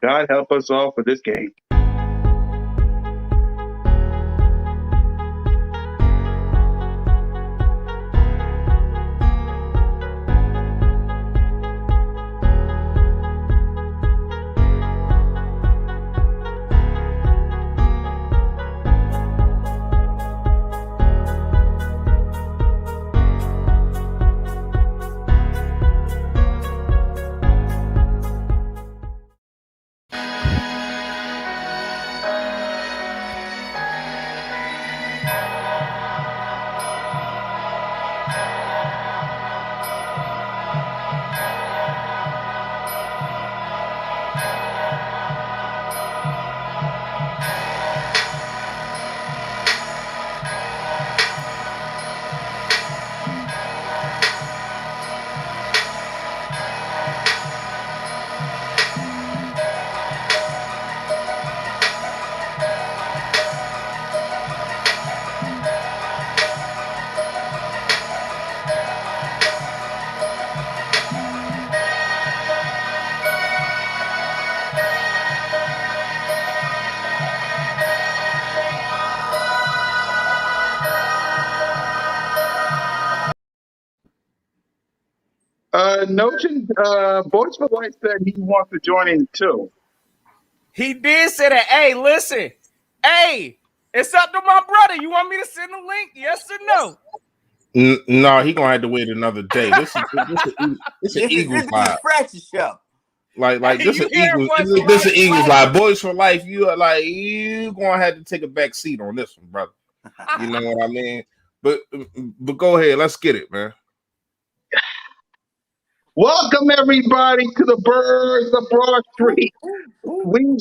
God help us all for this game. Notion, Boys for Life said he wants to join in too. He did say that. Hey, listen. Hey, it's up to my brother. You want me to send the link? Yes or no? No, he gonna have to wait another day. This is Eagles vibe. Practice show. Like this is Eagles. This is Eagles vibe. Boys for Life. You are like you gonna have to take a back seat on this one, brother. You know what I mean? But go ahead. Let's get it, man. Welcome everybody to the Birds of Broad Street. We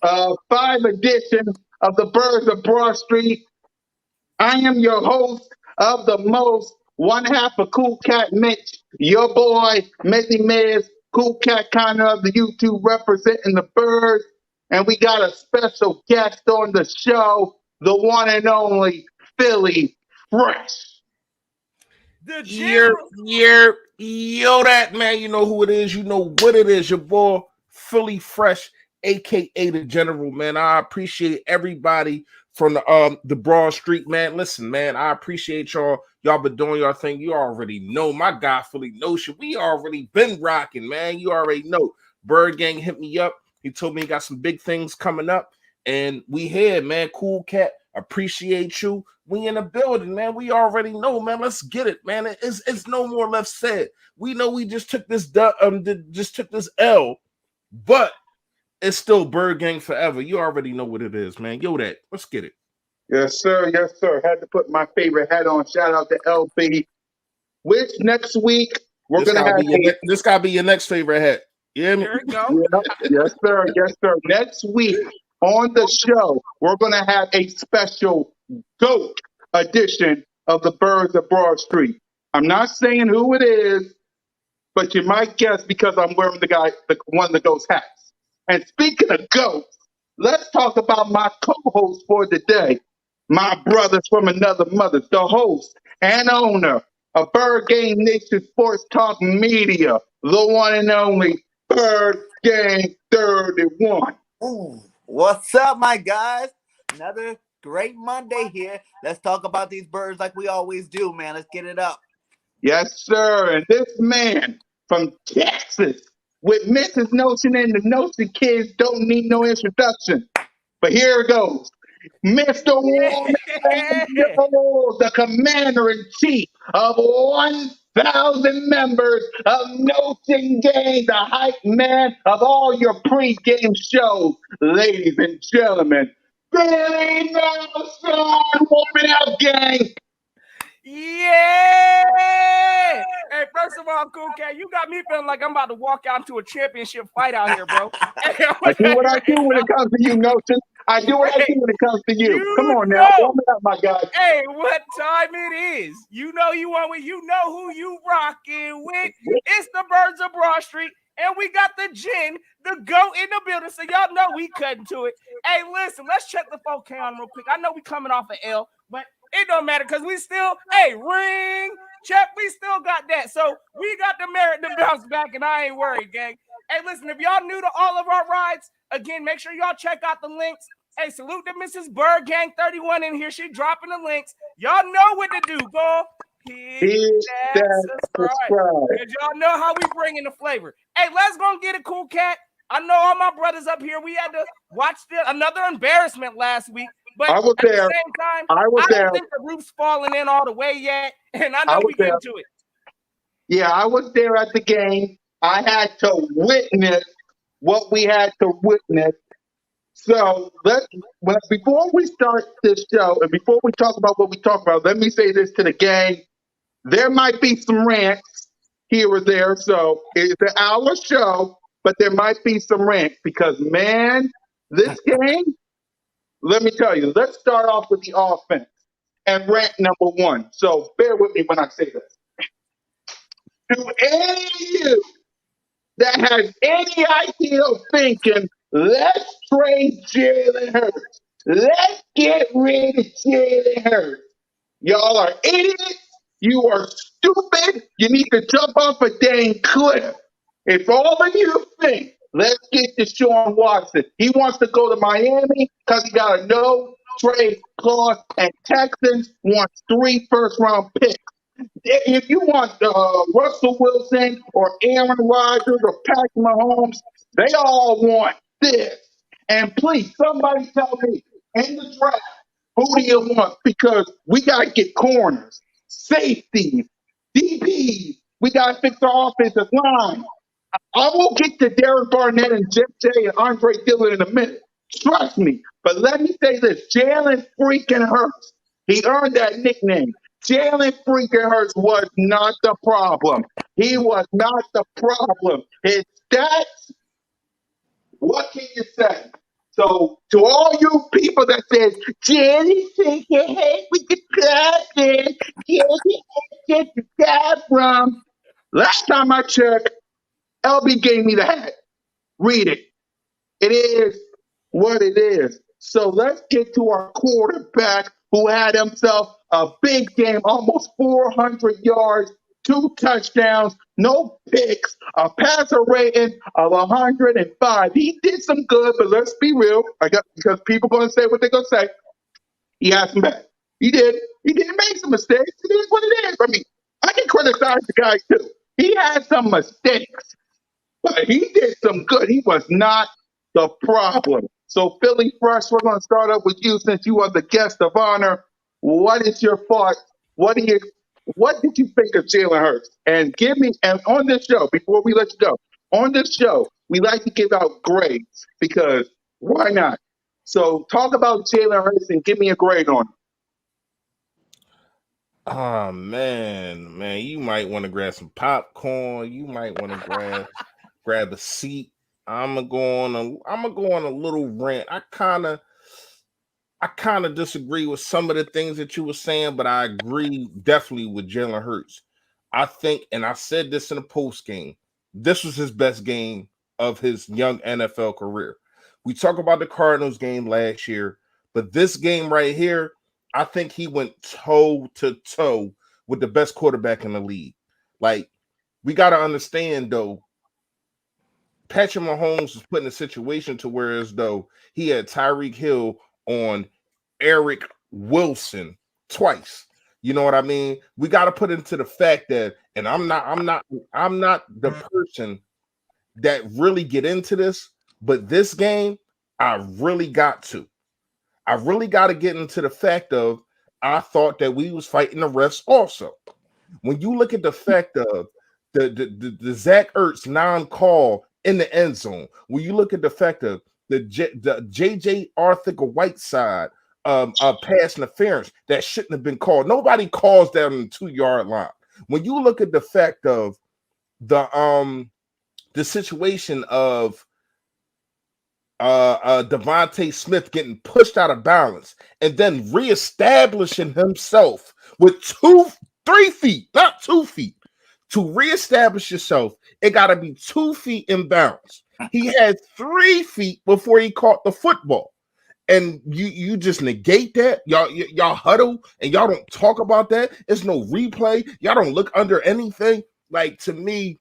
5 edition of the Birds of Broad Street. I am your host of the most, one half of Cool Cat Mitch, your boy Mizzy Miz, Cool Cat Connor of the YouTube representing the Birds, and we got a special guest on the show, the one and only Philly Fresh. Yo, that man, you know who it is, you know what it is, your boy Philly Fresh, aka the General, man. I appreciate everybody from the Broad Street, man. Listen, man, I appreciate y'all. Y'all been doing your thing. You already know. My guy Philly Notion. We already been rocking, man. You already know. Bird Gang hit me up. He told me he got some big things coming up, and we here, man. Cool Cat, appreciate you. We in the building, man. We already know, man. Let's get it, man. It's no more left said. We know we just took this L, but it's still Bird Gang forever. You already know what it is, man. Yo, that. Let's get it. Yes, sir. Yes, sir. Had to put my favorite hat on. Shout out to LB. Which next week we're going to have this gotta be your next favorite hat. Yeah, There we go. Yes, sir. Yes, sir. Next week on the show, we're going to have a special GOAT edition of the Birds of Broad Street. I'm not saying who it is, but you might guess because I'm wearing one of the GOAT's hats. And speaking of GOATs, let's talk about my co-host for the day, my brothers from another mother, the host and owner of Bird Gang Nation Sports Talk Media, the one and only Bird Gang 31. Ooh, what's up, my guys? Another great Monday here. Let's talk about these birds like we always do, man. Let's get it up. Yes, sir. And this man from Texas with Mrs. Notion and the Notion kids don't need no introduction. But here it goes. Mr. Warren, the commander-in-chief of 1,000 members of Notion Gang, the hype man of all your pre-game shows. Ladies and gentlemen, Billy Nelson, warming up, gang. Yeah! Hey, first of all, Cool Cat, you got me feeling like I'm about to walk out into a championship fight out here, bro. I do what I do when it comes to you, Notion. I do what I do when it comes to you. Come on now, warm it up, my guy. Hey, what time it is? You know you want with. You know who you rocking with. It's the Birds of Broad Street, and we got the gin, the GOAT in the building. So y'all know we cutting to it. Hey, listen, let's check the 4K on real quick. I know we coming off an L, but it don't matter because we still, ring check. We still got that. So we got the merit to bounce back, and I ain't worried, gang. Hey, listen, if y'all new to all of our rides, again, make sure y'all check out the links. Hey, salute to Mrs. Bird Gang 31 in here. She dropping the links. Y'all know what to do, go. Hit Hit that that subscribe. subscribe. Because y'all know how we bring in the flavor. Hey, let's go get a cool cat. I know all my brothers up here. We had to watch another embarrassment last week. But I was at the there. same time, I was I don't there. think the roof's falling in all the way yet. And I I know was we there. get to it. Yeah, I was there at the game. I had to witness what we had to witness. So before we start this show and before we talk about what we talk about, let me say this to the gang. There might be some rants here or there. So it's an hour show, but there might be some rants because, man, this game, let me tell you, let's start off with the offense and rant number one. So bear with me when I say this. To any of you that has any idea of thinking, let's trade Jalen Hurts, let's get rid of Jalen Hurts, y'all are idiots. You are stupid. You need to jump off a dang cliff. If all of you think, let's get Deshaun Watson, he wants to go to Miami because he got a no trade clause, and Texans wants 3 first-round picks. If you want Russell Wilson or Aaron Rodgers or Patrick Mahomes, they all want this. And please, somebody tell me in the draft, who do you want? Because we got to get corners, safeties, DBs. We got to fix our offensive line. I will get to Derek Barnett and JJ and Andre Dillon in a minute. Trust me. But let me say this. Jalen freaking Hurts. He earned that nickname. Jalen freaking Hurts was not the problem. He was not the problem. His stats, what can you say? So to all you people that says, Jalen freaking Hurts with the problem, Jalen Hurts the problem. Last time I checked, LB gave me the hat. Read it. It is what it is. So let's get to our quarterback who had himself a big game, almost 400 yards, 2 touchdowns, no picks, a passer rating of 105. He did some good, but let's be real. Because people going to say what they're going to say. He had some bad. He did. He did make some mistakes. It is what it is. I mean, I can criticize the guy too. He had some mistakes. But he did some good. He was not the problem. So, Philly Fresh, we're going to start up with you since you are the guest of honor. What is your thought? What did you think of Jalen Hurts? And on this show, before we let you go, on this show, we like to give out grades because why not? So, talk about Jalen Hurts and give me a grade on him. Oh man, you might want to grab some popcorn. You might want to grab a seat. I'm gonna go on a little rant. I kind of disagree with some of the things that you were saying, but I agree definitely with Jalen Hurts. I think, and I said this in the post game, this was his best game of his young NFL career. We talk about the Cardinals game last year, but this game right here, I think he went toe to toe with the best quarterback in the league. Like, we got to understand though, Patrick Mahomes was put in a situation to where as though he had Tyreek Hill on Eric Wilson twice. You know what I mean? We got to put into the fact that, and I'm not the person that really get into this, but this game, I really got to get into the fact of, I thought that we was fighting the refs also. When you look at the fact of the Zach Ertz non-call in the end zone, when you look at the fact of the JJ Arthur-Whiteside pass interference that shouldn't have been called. Nobody calls that on the 2-yard line. When you look at the fact of the situation of Devontae Smith getting pushed out of balance and then reestablishing himself with 3 feet, not 2 feet. To reestablish yourself, it got to be 2 feet in bounds. He had 3 feet before he caught the football. And you just negate that. Y'all huddle and y'all don't talk about that. There's no replay. Y'all don't look under anything. Like, to me,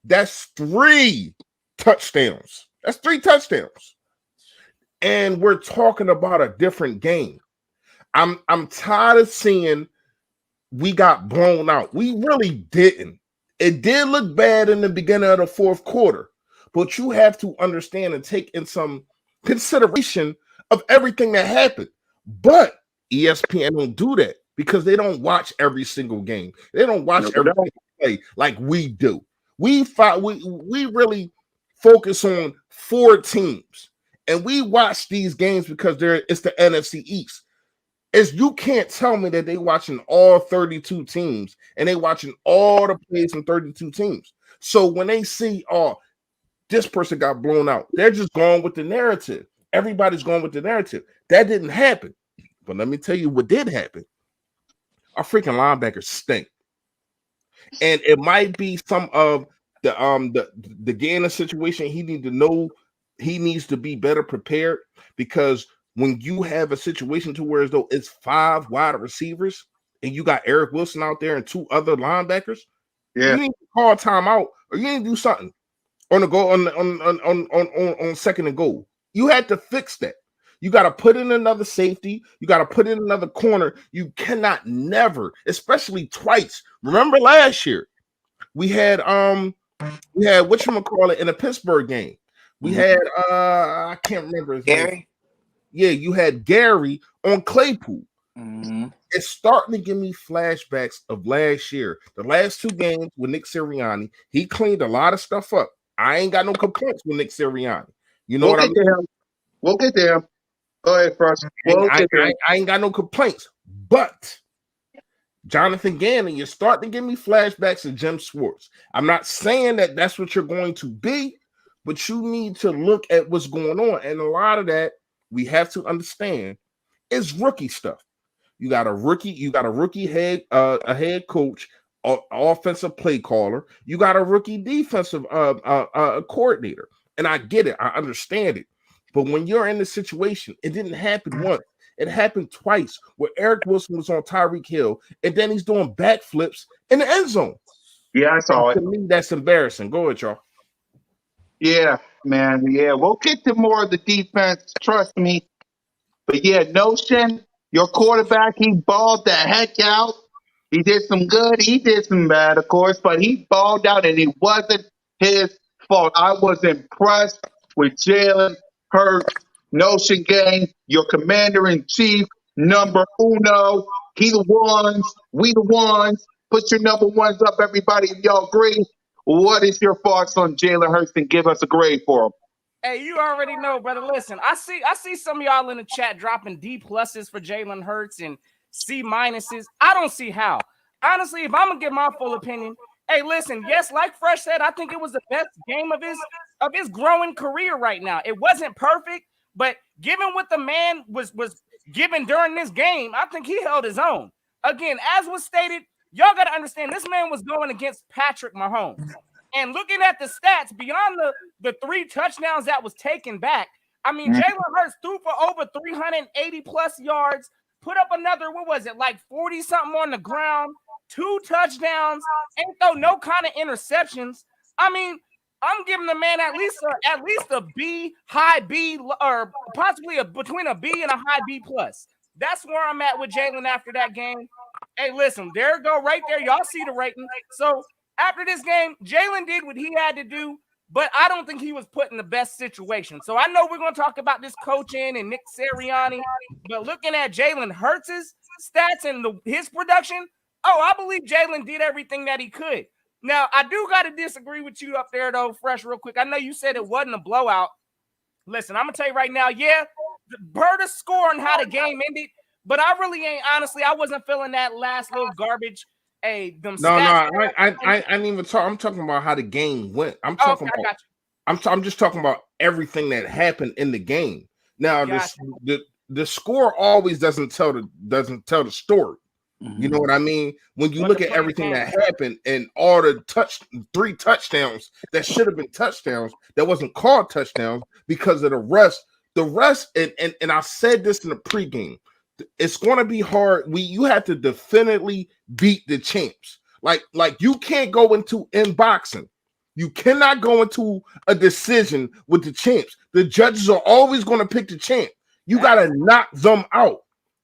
that's 3 touchdowns. That's 3 touchdowns. And we're talking about a different game. I'm tired of seeing we got blown out. We really didn't. It did look bad in the beginning of the fourth quarter, but you have to understand and take in some consideration of everything that happened. But ESPN don't do that because they don't watch every single game. They don't watch every play like we do. We really focus on 4 teams, and we watch these games because it's the NFC East. You can't tell me that they watching all 32 teams and they watching all the plays from 32 teams. So when they see, oh, this person got blown out, they're just going with the narrative. Everybody's going with the narrative. That didn't happen. But let me tell you what did happen. Our freaking linebackers stink. And it might be some of the Gainer situation. He needs to be better prepared, because when you have a situation to where as though it's 5 wide receivers and you got Eric Wilson out there and 2 other linebackers, you need to call timeout, or you need to do something on the goal on second and goal. You had to fix that. You got to put in another safety. You got to put in another corner. You cannot never, especially twice. Remember last year, we had whatchamacallit in the Pittsburgh game. We had I can't remember his name. Yeah, you had Gary on Claypool. Mm-hmm. It's starting to give me flashbacks of last year. The last 2 games with Nick Sirianni, he cleaned a lot of stuff up. I ain't got no complaints with Nick Sirianni. You know what I mean? We'll get there. Go ahead, Frost. I ain't got no complaints. But Jonathan Gannon, you're starting to give me flashbacks of Jim Schwartz. I'm not saying that that's what you're going to be, but you need to look at what's going on. And a lot of that, we have to understand, is rookie stuff. You got a rookie head coach, offensive play caller. You got a rookie defensive coordinator. And I get it. I understand it. But when you're in this situation, it didn't happen once. It happened twice, where Eric Wilson was on Tyreek Hill, and then he's doing backflips in the end zone. Yeah, I saw it. To me, that's embarrassing. Go ahead, y'all. Yeah, man. Yeah, we'll get to more of the defense. Trust me. But yeah, Notion, your quarterback, he balled the heck out. He did some good. He did some bad, of course, but he balled out, and it wasn't his fault. I was impressed with Jalen Hurts. Notion gang, your commander-in-chief, number uno. He the ones, we the ones. Put your number ones up, everybody, if y'all agree. What is your thoughts on Jalen Hurts, and give us a grade for him? Hey, you already know, brother. Listen, I see some of y'all in the chat dropping D pluses for Jalen Hurts and C minuses. I don't see how. Honestly, if I'm gonna give my full opinion, hey, listen, yes, like Fresh said, I think it was the best game of his growing career right now. It wasn't perfect, but given what the man was given during this game, I think he held his own. Again, as was stated, y'all got to understand this man was going against Patrick Mahomes. And looking at the stats, beyond the 3 touchdowns that was taken back, I mean, Jalen Hurts threw for over 380 plus yards, put up another, what was it, like 40 something on the ground, 2 touchdowns, ain't throw no kind of interceptions. I mean, I'm giving the man at least a B, high B, or possibly between a B and a high B plus. That's where I'm at with Jalen after that game. Hey, listen, there you go, right there. Y'all see the rating. So after this game, Jalen did what he had to do, but I don't think he was put in the best situation. So I know we're going to talk about this coaching and Nick Sirianni, but looking at Jalen Hurts' stats and his production, I believe Jalen did everything that he could. Now, I do got to disagree with you up there, though, Fresh, real quick. I know you said it wasn't a blowout. Listen, I'm going to tell you right now, yeah, the Berta scoring how the game ended, but I really ain't, honestly, I wasn't feeling that last little garbage. Hey, them stats. I didn't even talk. I'm talking about how the game went. I'm talking about. I'm just talking about everything that happened in the game. Now, the score always doesn't tell the story. You know what I mean? When you look at everything that happened and all the 3 touchdowns that should have been touchdowns that wasn't called touchdowns because of the rest. The rest, and I said this in the pregame. It's going to be hard. You have to definitely beat the champs. Like you can't go into in boxing. You cannot go into a decision with the champs. The judges are always going to pick the champ. You got to knock them out.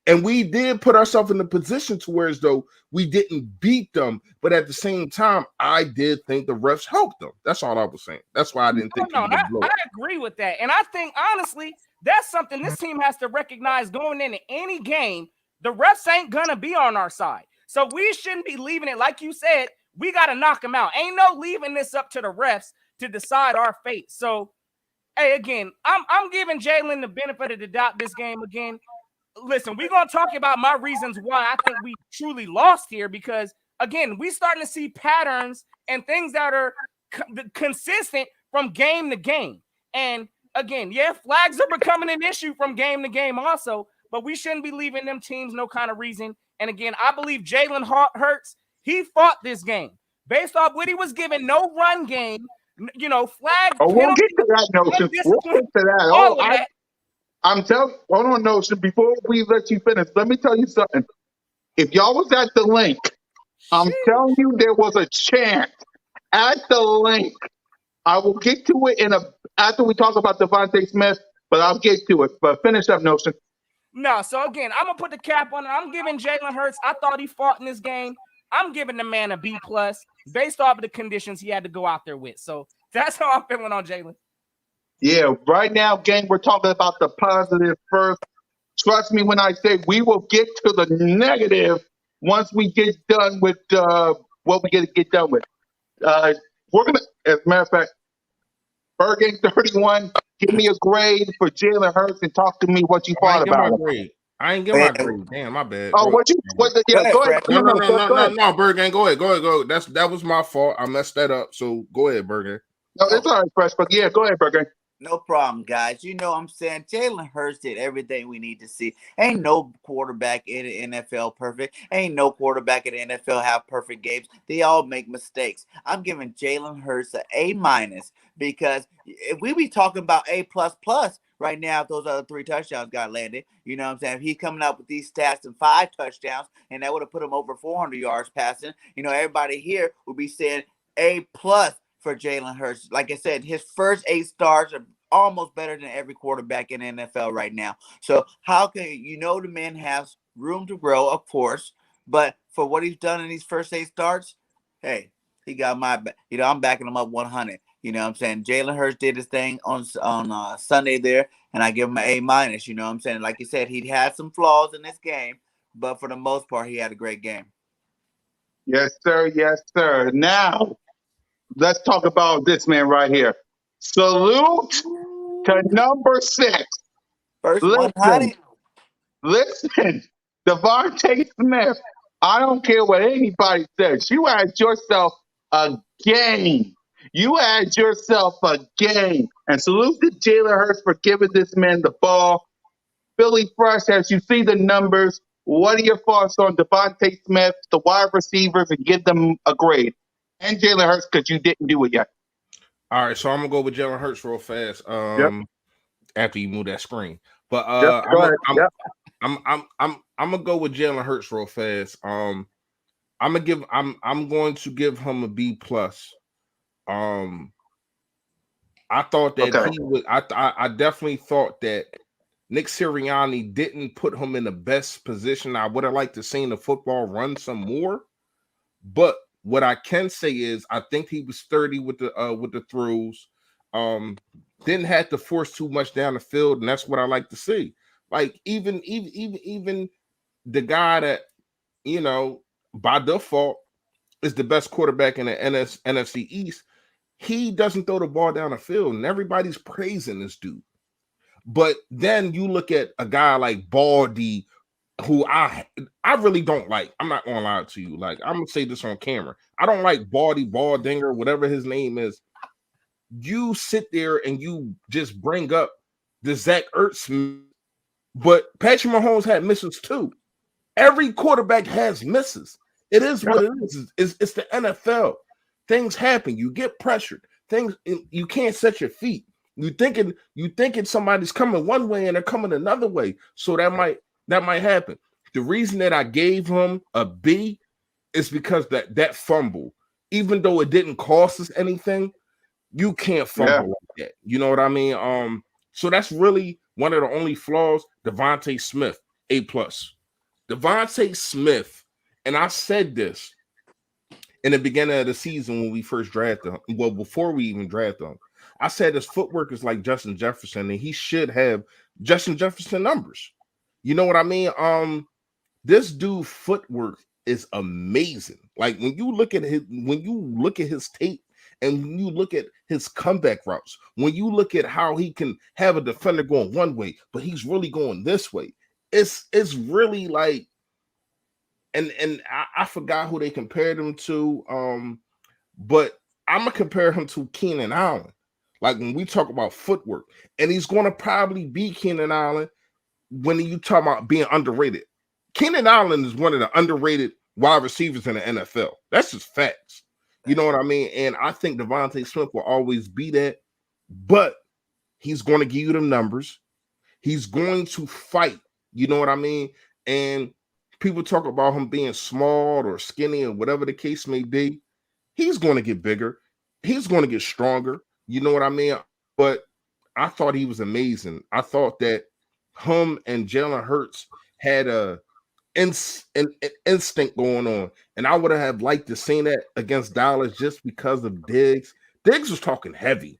And we did put ourselves in a position to where as though we didn't beat them, but at the same time, I did think the refs helped them. That's all I was saying. That's why I didn't think it was a blow. I agree with that. And I think, honestly, that's something this team has to recognize going into any game. The refs ain't going to be on our side. So we shouldn't be leaving it. Like you said, we got to knock them out. Ain't no leaving this up to the refs to decide our fate. So, hey, again, I'm giving Jalen the benefit of the doubt this game again. Listen, we're going to talk about my reasons why I think we truly lost here because, again, we starting to see patterns and things that are consistent from game to game. And, again, yeah, flags are becoming an issue from game to game also, but we shouldn't be leaving them teams no kind of reason. And, again, I believe Jalen Hurts, he fought this game. Based off what he was given, no run game, flag. Oh, we'll get to that notion. We'll get to that. All of that. I'm telling. Hold on, Notion. Before we let you finish, let me tell you something. If y'all was at the link, I'm telling you, there was a chant at the link. I will get to it after we talk about Devontae Smith, but I'll get to it. But finish up, Notion. No, so again, I'm gonna put the cap on it. I'm giving Jalen Hurts. I thought he fought in this game. I'm giving the man a B+ based off of the conditions he had to go out there with. So that's how I'm feeling on Jalen. Yeah, right now, gang, we're talking about the positive first. Trust me when I say we will get to the negative once we get done with what we get done with. We're gonna, as a matter of fact, Bergen 31, give me a grade for Jalen Hurts and talk to me what you thought about him. I ain't give my grade. Damn, my bad. Oh, go ahead. No, Bergen, go ahead. That was my fault. I messed that up. So go ahead, Bergen. No, it's all right, Fresh, but yeah, go ahead, Bergen. No problem, guys. You know what I'm saying? Jalen Hurts did everything we need to see. Ain't no quarterback in the NFL perfect. Ain't no quarterback in the NFL have perfect games. They all make mistakes. I'm giving Jalen Hurts an A- because if we be talking about A++ right now, if those other 3 touchdowns got landed, you know what I'm saying? If he's coming out with these stats and 5 touchdowns, and that would have put him over 400 yards passing, everybody here would be saying A+ for Jalen Hurts. Like I said, his first 8 starts are almost better than every quarterback in the NFL right now. So how can the man has room to grow, of course, but for what he's done in these first 8 starts, hey, he got my back. I'm backing him up 100. You know what I'm saying? Jalen Hurts did his thing on Sunday there, and I give him an A-. You know what I'm saying? Like you said, he had some flaws in this game, but for the most part, he had a great game. Yes, sir. Yes, sir. Now, let's talk about this man right here. Salute to number 6. First 100. Listen, Devontae Smith, I don't care what anybody says. You had yourself a game. You had yourself a game. And salute to Jalen Hurts for giving this man the ball. Philly Fresh, as you see the numbers, what are your thoughts on Devontae Smith, the wide receivers, and give them a grade? And Jalen Hurts, because you didn't do it yet. All right, so I'm gonna go with Jalen Hurts real fast. After you move that screen, but I'm gonna go with Jalen Hurts real fast. I'm going to give him a B+. I thought that he would. I definitely thought that Nick Sirianni didn't put him in the best position. I would have liked to see the football run some more, but what I can say is I think he was sturdy with the throws. Didn't have to force too much down the field, and that's what I like to see. Like even the guy that by default is the best quarterback in the NFC East. He doesn't throw the ball down the field, and everybody's praising this dude. But then you look at a guy like Baldy, who I really don't like. I'm not gonna lie to you. Like, I'm gonna say this on camera. I don't like Baldinger, whatever his name is. You sit there and you just bring up the Zach Ertz, but Patrick Mahomes had misses too. Every quarterback has misses. It is what it is. It's the NFL. Things happen. You get pressured. You can't set your feet. You thinking somebody's coming one way and they're coming another way. So that might happen. The reason that I gave him a B is because that fumble. even though it didn't cost us anything, you can't Yeah. fumble like that. You know what I mean? So that's really one of the only flaws. Devontae Smith, A plus. Devontae Smith, and I said this in the beginning of the season when we first drafted him. Well, before we even drafted him, I said his footwork is like Justin Jefferson, and he should have Justin Jefferson numbers. You know what I mean? This dude footwork is amazing. Like when you look at his tape and when you look at his comeback routes, when you look at how he can have a defender going one way, but he's really going this way. It's really like, and I forgot who they compared him to. But I'm gonna compare him to Keenan Allen. Like when we talk about footwork, and he's gonna probably be Keenan Allen when you talk about being underrated. Keenan Allen is one of the underrated wide receivers in the NFL. That's just facts. You know what I mean? And I think Devontae Smith will always be that, but he's going to give you the numbers. He's going to fight. You know what I mean? And people talk about him being small or skinny or whatever the case may be. He's going to get bigger. He's going to get stronger. You know what I mean? But I thought he was amazing. I thought that him and Jalen Hurts had an instinct going on, and I would have liked to see that against Dallas just because of Diggs. Diggs was talking heavy.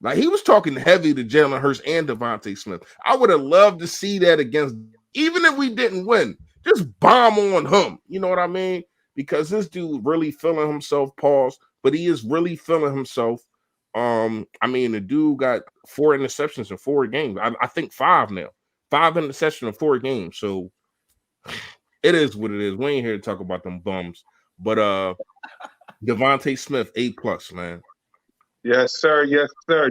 Like he was talking heavy to Jalen Hurts and Devontae Smith. I would have loved to see that against, even if we didn't win, just bomb on him. You know what I mean? Because this dude really feeling himself, pause, but he is really feeling himself. I mean, the dude got 4 interceptions in 4 games. I think 5 now. 5 interceptions in 4 games. So it is what it is. We ain't here to talk about them bums. But Devontae Smith, A plus, man. Yes, sir. Yes, sir.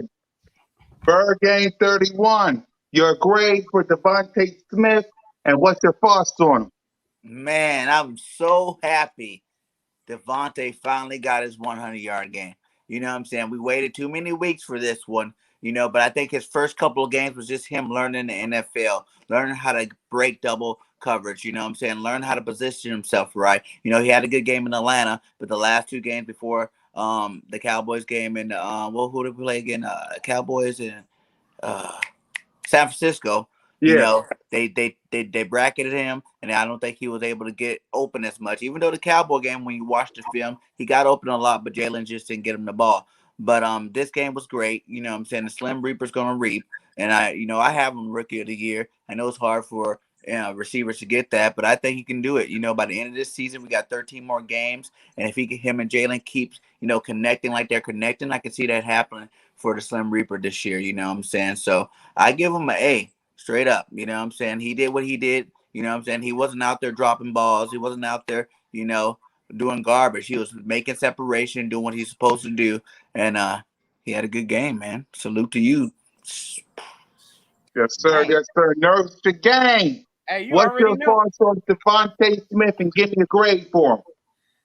Bird Game 31. Your grade for Devontae Smith, and what's your thoughts on him? Man, I'm so happy Devontae finally got his 100-yard game. You know what I'm saying? We waited too many weeks for this one, but I think his first couple of games was just him learning the NFL, learning how to break double coverage, you know what I'm saying? Learn how to position himself right. He had a good game in Atlanta, but the last 2 games before the Cowboys game and who did we play again? Cowboys and San Francisco, Yeah. they bracketed him, and I don't think he was able to get open as much. Even though the Cowboy game, when you watch the film, he got open a lot, but Jalen just didn't get him the ball. But this game was great. You know what I'm saying? The Slim Reaper's gonna reap. And I have him rookie of the year. I know it's hard for receivers to get that, but I think he can do it. By the end of this season, we got 13 more games, and if him and Jalen keeps connecting like they're connecting, I can see that happening for the Slim Reaper this year. You know what I'm saying? So I give him an A straight up. You know what I'm saying? He did what he did. You know what I'm saying? He wasn't out there dropping balls. He wasn't out there, doing garbage. He was making separation, doing what he's supposed to do, and he had a good game, man. Salute to you. Yes, sir. Dang. Yes, sir. Nerves to gang. Hey, you What's already your know. thoughts on Devontae Smith, and give me a grade for him?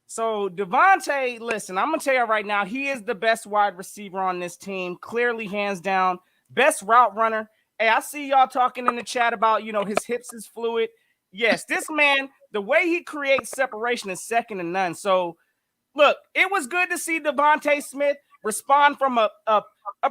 So Devontae, listen, I'm gonna tell you right now, he is the best wide receiver on this team, clearly, hands down, best route runner. Hey, I see y'all talking in the chat about his hips is fluid. Yes, this man, the way he creates separation is second to none. So look, it was good to see Devontae Smith respond from a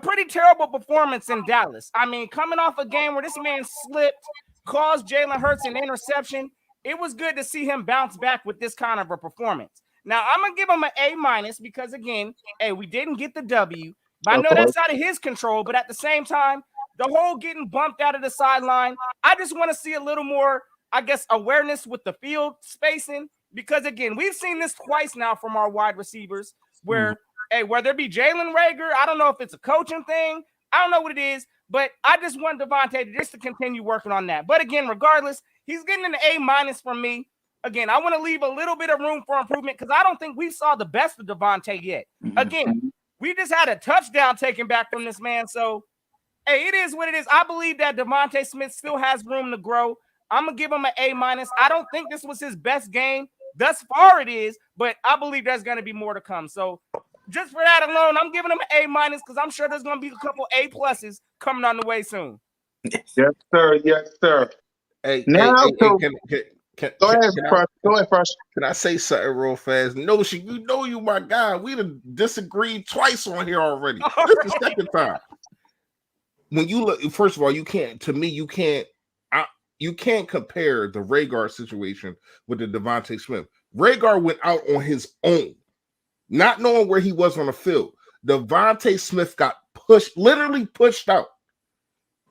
pretty terrible performance in Dallas. I mean, coming off a game where this man slipped, caused Jalen Hurts an interception, it was good to see him bounce back with this kind of a performance. Now, I'm going to give him an A minus because, again, hey, we didn't get the W. But I know that's out of his control. But at the same time, the whole getting bumped out of the sideline, I just want to see a little more, I guess, awareness with the field spacing. Because, again, we've seen this twice now from our wide receivers where, hey, whether it be Jalen Reagor, I don't know if it's a coaching thing. I don't know what it is. But I just want Devontae just to continue working on that. But, again, regardless, he's getting an A minus from me. Again, I want to leave a little bit of room for improvement because I don't think we saw the best of Devontae yet. Again, we just had a touchdown taken back from this man. So, hey, it is what it is. I believe that Devontae Smith still has room to grow. I'm going to give him an A minus. I don't think this was his best game. Thus far it is, but I believe there's going to be more to come. So, just for that alone, I'm giving him an A minus because I'm sure there's going to be a couple A pluses coming on the way soon. Yes, sir. Yes, sir. Hey, Now, Can, Go can, ahead, can I Fresh. Go ahead, Fresh. can I say something real fast? Notion, you know you my guy. We done disagreed twice on here already. All This is the right. second time. When you look, first of all, you can't. To me, you can't compare the Rhaegar situation with the Devontae Smith. Rhaegar went out on his own, not knowing where he was on the field. Devontae Smith got pushed, literally pushed out,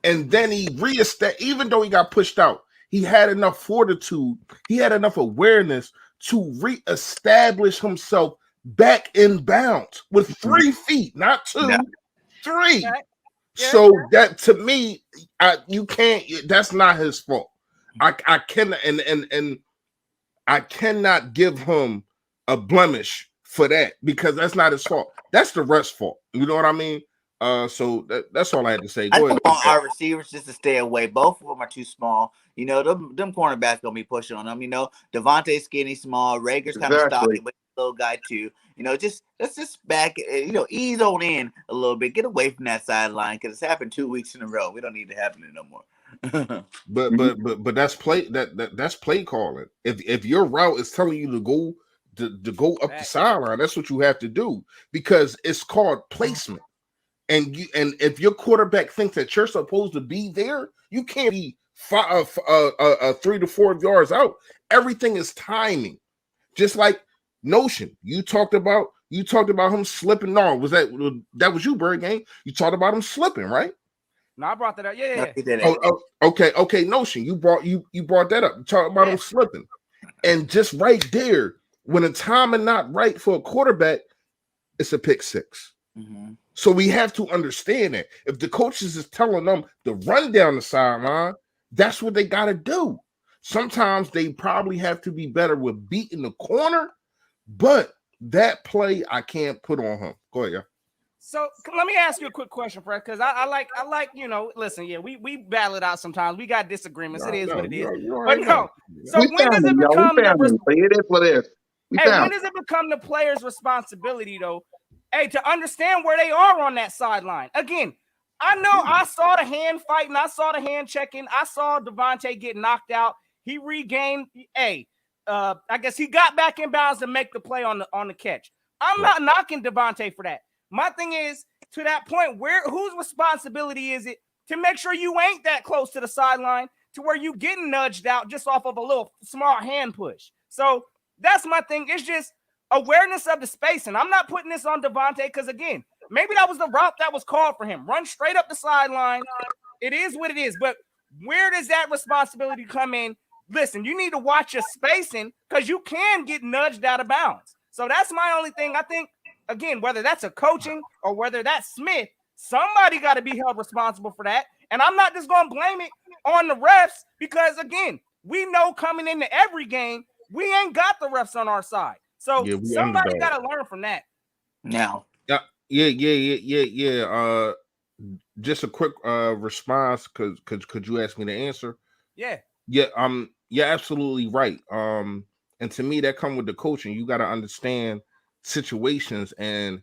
and then he reestablished. Even though he got pushed out, he had enough fortitude, he had enough awareness to reestablish himself back in bounds with 3 feet, not 2, Yeah. 3. Okay. Yeah. So that to me, you can't. That's not his fault. I cannot and I cannot give him a blemish for that because that's not his fault. That's the ref's fault. You know what I mean? So that's all I had to say. I Go just ahead. want our receivers just to stay away. Both of them are too small. You know, them cornerbacks gonna be pushing on them. You know, Devontae skinny, small. Rager's kind of Exactly. stocky, but he's a little guy too. You know, let's just back. You know, ease on in a little bit. Get away from that sideline because it's happened 2 weeks in a row. We don't need it happening no more. But that's that's play calling. If your route is telling you to go up the sideline, that's what you have to do because it's called placement. And if your quarterback thinks that you're supposed to be there, you can't be 3 to 4 yards out. Everything is timing. Just like Notion, you talked about him slipping. No, that was you, Bird Game? You talked about him slipping, right? No, I brought that up. Yeah. No, he didn't. Okay. Notion, you brought that up. You talked about him slipping, and just right there, when the timing not right for a quarterback, it's a pick 6. Mm-hmm. So we have to understand that if the coaches is telling them to run down the sideline, that's what they got to do. Sometimes they probably have to be better with beating the corner, but that play I can't put on him. Go ahead, yeah. So let me ask you a quick question, Fred, because I like listen, yeah, we battle it out sometimes. We got disagreements. It is what it is. But no. So when does it become it is what it is. When does it become the player's responsibility though? Hey, to understand where they are on that sideline. Again, I know I saw the hand fighting, I saw the hand checking, I saw Devontae get knocked out. He regained. I guess he got back in bounds to make the play on the catch. I'm not knocking Devontae for that. My thing is, to that point, whose responsibility is it to make sure you ain't that close to the sideline to where you getting nudged out just off of a little small hand push? So that's my thing. It's just awareness of the space. And I'm not putting this on Devontae because, again, maybe that was the route that was called for him. Run straight up the sideline. It is what it is. But where does that responsibility come in? Listen, you need to watch your spacing because you can get nudged out of bounds. So that's my only thing. I think, again, whether that's a coaching or whether that's Smith, somebody got to be held responsible for that. And I'm not just going to blame it on the refs because, again, we know coming into every game, we ain't got the refs on our side. So somebody got to learn from that. Now. Yeah. Just a quick response because could you ask me to answer? Yeah. You're absolutely right. And to me, that come with the coaching. You got to understand situations. And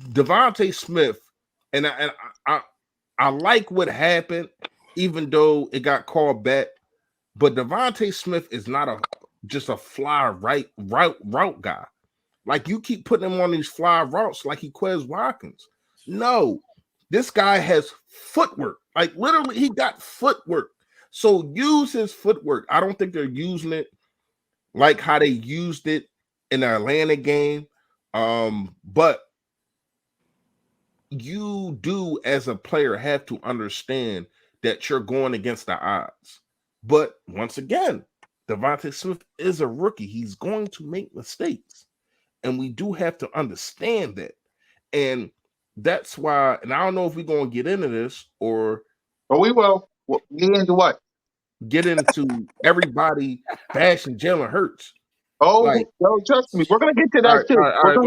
Devontae Smith, and I like what happened, even though it got called back. But Devontae Smith is not just a fly route guy. Like you keep putting him on these fly routes like he Quez Watkins. No, this guy has footwork. Like literally, he got footwork. So use his footwork. I don't think they're using it like how they used it in the Atlanta game. But you do, as a player, have to understand that you're going against the odds. But once again, Devontae Smith is a rookie. He's going to make mistakes. And we do have to understand that. And that's why, and I don't know if we're going to get into this or... But we will. Get into what? Get into everybody bashing Jalen Hurts. Oh, trust me. We're going to get to that too. All right,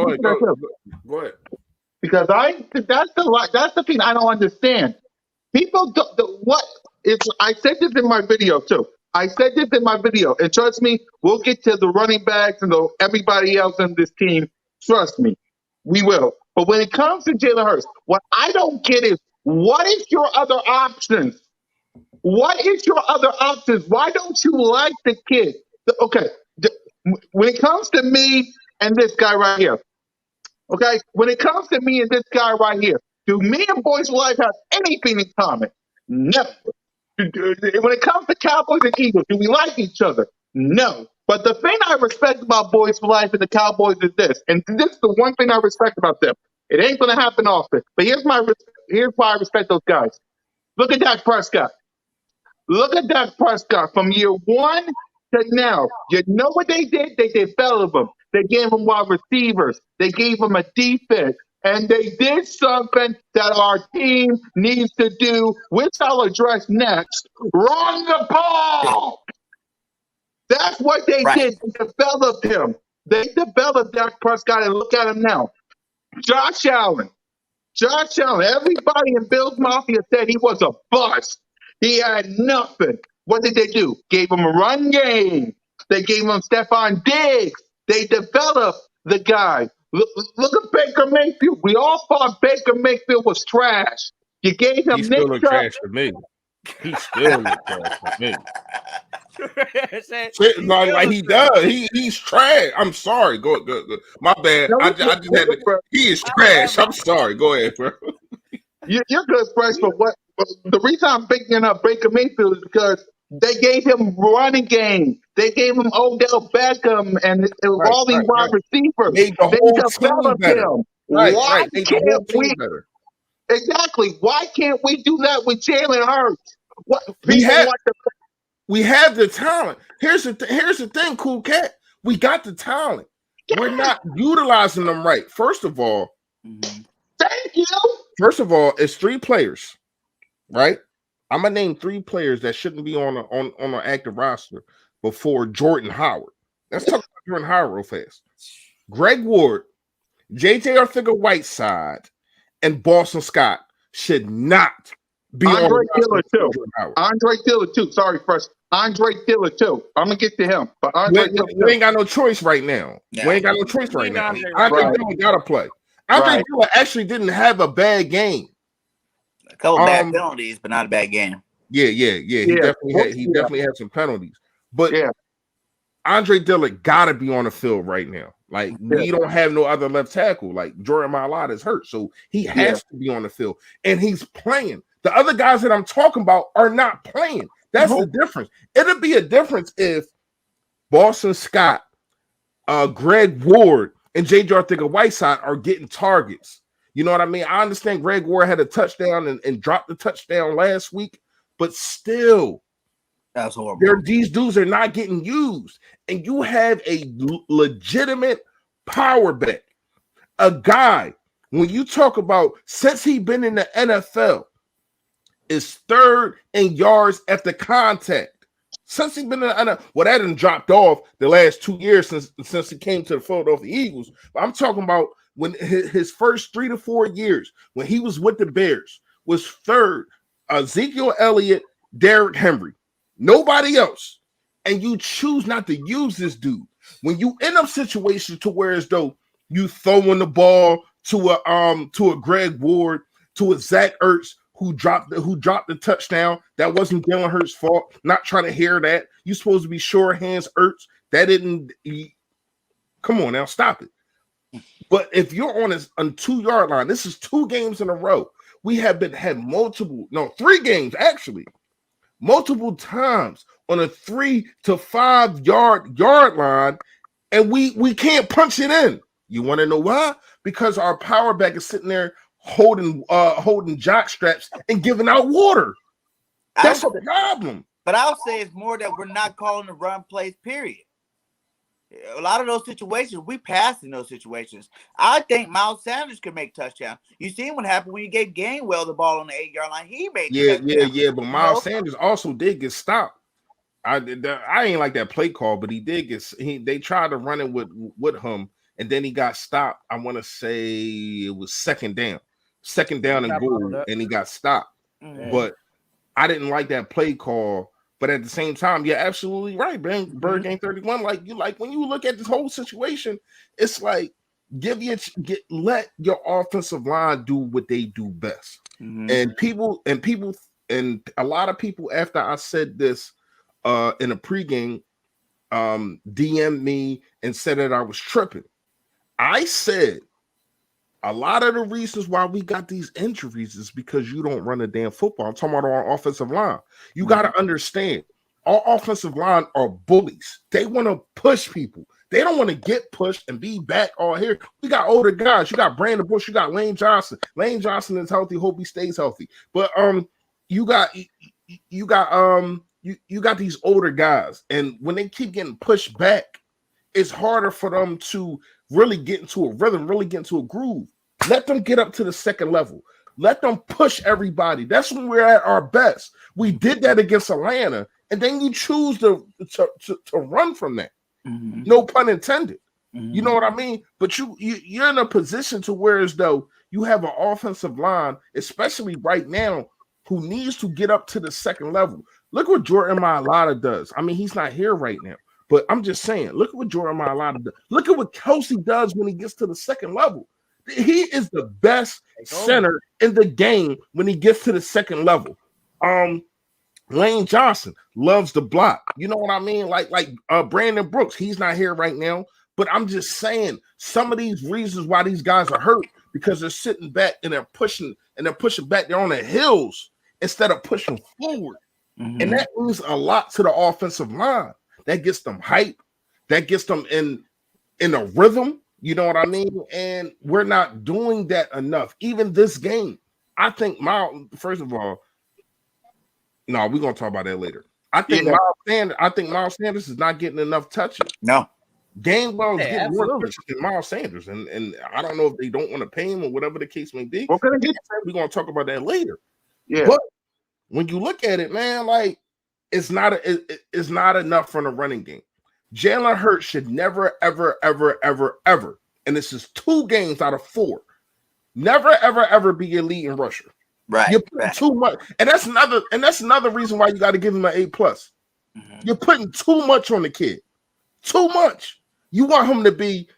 go ahead. Because that's the thing I don't understand. People I said this in my video too. And trust me, we'll get to the running backs and everybody else in this team. Trust me, we will. But when it comes to Jalen Hurts, what I don't get is what is your other options? What is your other options? Why don't you like the kid? Okay, when it comes to me and this guy right here, okay, when it comes to me and this guy right here, do me and Boys for Life have anything in common? No. When it comes to Cowboys and Eagles, do we like each other? No. But the thing I respect about Boys for Life and the Cowboys is this, and this is the one thing I respect about them. It ain't gonna happen often. But here's why I respect those guys. Look at Dak Prescott. Look at Dak Prescott from year one to now. You know what they did? They developed him. They gave him wide receivers. They gave him a defense. And they did something that our team needs to do, which I'll address next. Run the ball. That's what they Right. did. They developed him. They developed Dak Prescott, and look at him now. Josh Allen. Josh Allen, everybody in Bills Mafia said he was a bust. He had nothing. What did they do? Gave him a run game. They gave him Stephon Diggs. They developed the guy. Look at Baker Mayfield. We all thought Baker Mayfield was trash. You gave him He still Nick look Chubb. trash to me. He still look trash to me. Said, Shit, like he does. He's trash. I'm sorry. Go. My bad. No, I just had to. He is trash. I'm sorry. Go ahead, bro. You're good, Fresh, but the reason I'm picking up Baker Mayfield is because they gave him running game. They gave him Odell Beckham and Right, all these wide receivers. Made the They whole team developed better. him. Right. Why Made the can't whole team we? better. Exactly. Why can't we do that with Jalen Hurts? What We people have- want to? We have the talent. Here's the thing, Cool Cat. We got the talent. We're not utilizing them right. First of all, Thank you. it's 3 players, right? I'm gonna name 3 players that shouldn't be on an active roster before Jordan Howard. Let's talk about Jordan Howard real fast. Greg Ward, JJ Arthur-Whiteside, and Boston Scott should not be Andre on the Dillard roster too. before Jordan Howard. Andre Dillard too. Sorry, Fresh. Andre Dillard too. I'm gonna get to him, but Andre Dillard We too. ain't got no choice right now. Yeah. We ain't got no choice right now. Andre Andre right. Dillard gotta play. Andre Right. Dillard actually didn't have a bad game. A couple bad penalties, but not a bad game. Yeah. He Yeah. definitely had some penalties. But Yeah. Andre Dillard gotta be on the field right now. Like we don't have no other left tackle. Like Jordan Mailata is hurt, so he has to be on the field, and he's playing. The other guys that I'm talking about are not playing. That's the difference. It'll be a difference if Boston Scott, Greg Ward, and J.J. Arthur-Whiteside are getting targets. You know what I mean? I understand Greg Ward had a touchdown and dropped the touchdown last week, but still, That's horrible. these dudes are not getting used. And you have a legitimate power back. A guy, when you talk about, since he's been in the NFL, is 3rd in yards after contact. Since he's been in the NFL, well, that done dropped off the last 2 years since he came to the Philadelphia Eagles. But I'm talking about when his first 3 to 4 years, when he was with the Bears, was 3rd. Ezekiel Elliott, Derrick Henry, nobody else. And you choose not to use this dude. When you end up situations to where as though you throwing the ball to a Greg Ward, to a Zach Ertz, who dropped the touchdown. That wasn't Jalen Hurts' fault. Not trying to hear that. You supposed to be sure hands Ertz. That didn't. Come on now, stop it. But if you're on a 2-yard line, this is 2 games in a row. We have had 3 games actually, multiple times on a 3 to 5 yard line, and we can't punch it in. You want to know why? Because our power back is sitting there holding jock straps and giving out water. That's a problem. But I'll say it's more that we're not calling the run plays, period. A lot of those situations, we passed in those situations. I think Miles Sanders could make touchdowns. You seen what happened when you gave Gainwell the ball on the 8-yard line. He made touchdowns. But Miles Sanders also did get stopped. I ain't like that play call, but he did they tried to run it with him, and then he got stopped. I want to say it was second down and goal, and he got stopped. Mm-hmm. But I didn't like that play call. But at the same time, you're absolutely right, man. Bird Game 31. Like when you look at this whole situation, it's like let your offensive line do what they do best. Mm-hmm. And people and a lot of people after I said this in a pregame DM'd me and said that I was tripping. I said a lot of the reasons why we got these injuries is because you don't run a damn football. I'm talking about our offensive line. You got to understand, our offensive line are bullies. They want to push people. They don't want to get pushed and be back all here. We got older guys. You got Brandon Bush. You got Lane Johnson. Lane Johnson is healthy. Hope he stays healthy. But you got these older guys, and when they keep getting pushed back, it's harder for them to really get into a rhythm, really get into a groove. Let them get up to the second level. Let them push everybody. That's when we're at our best. We did that against Atlanta, and then you choose to run from that. Mm-hmm. No pun intended. Mm-hmm. You know what I mean? But you're in a position to where as though you have an offensive line, especially right now, who needs to get up to the second level. Look what Jordan Mailata does. I mean, he's not here right now, but I'm just saying, look at what Jordan Mailata does. Look at what Kelsey does when he gets to the second level. He is the best center in the game when he gets to the second level. Lane Johnson loves the block. You know what I mean? Like Brandon Brooks, he's not here right now, but I'm just saying some of these reasons why these guys are hurt because they're sitting back and they're pushing back. They're on their heels instead of pushing forward. Mm-hmm. And that means a lot to the offensive line. That gets them hype. That gets them in a rhythm. You know what I mean? And we're not doing that enough. Even this game, I think first of all, no, we're gonna talk about that later. I think Miles Sanders is not getting enough touches. No. Gainwell is getting more touches than Miles Sanders. And I don't know if they don't want to pay him or whatever the case may be. We're gonna talk about that later. Yeah. But when you look at it, man, like it's not enough for the running game. Jalen Hurts should never, ever, ever, ever, ever, and this is 2 games out of 4, never, ever, ever be a leading rusher. Right. You're putting too much, and that's another reason why you got to give him an A+. Mm-hmm. You're putting too much on the kid. Too much. You want him to be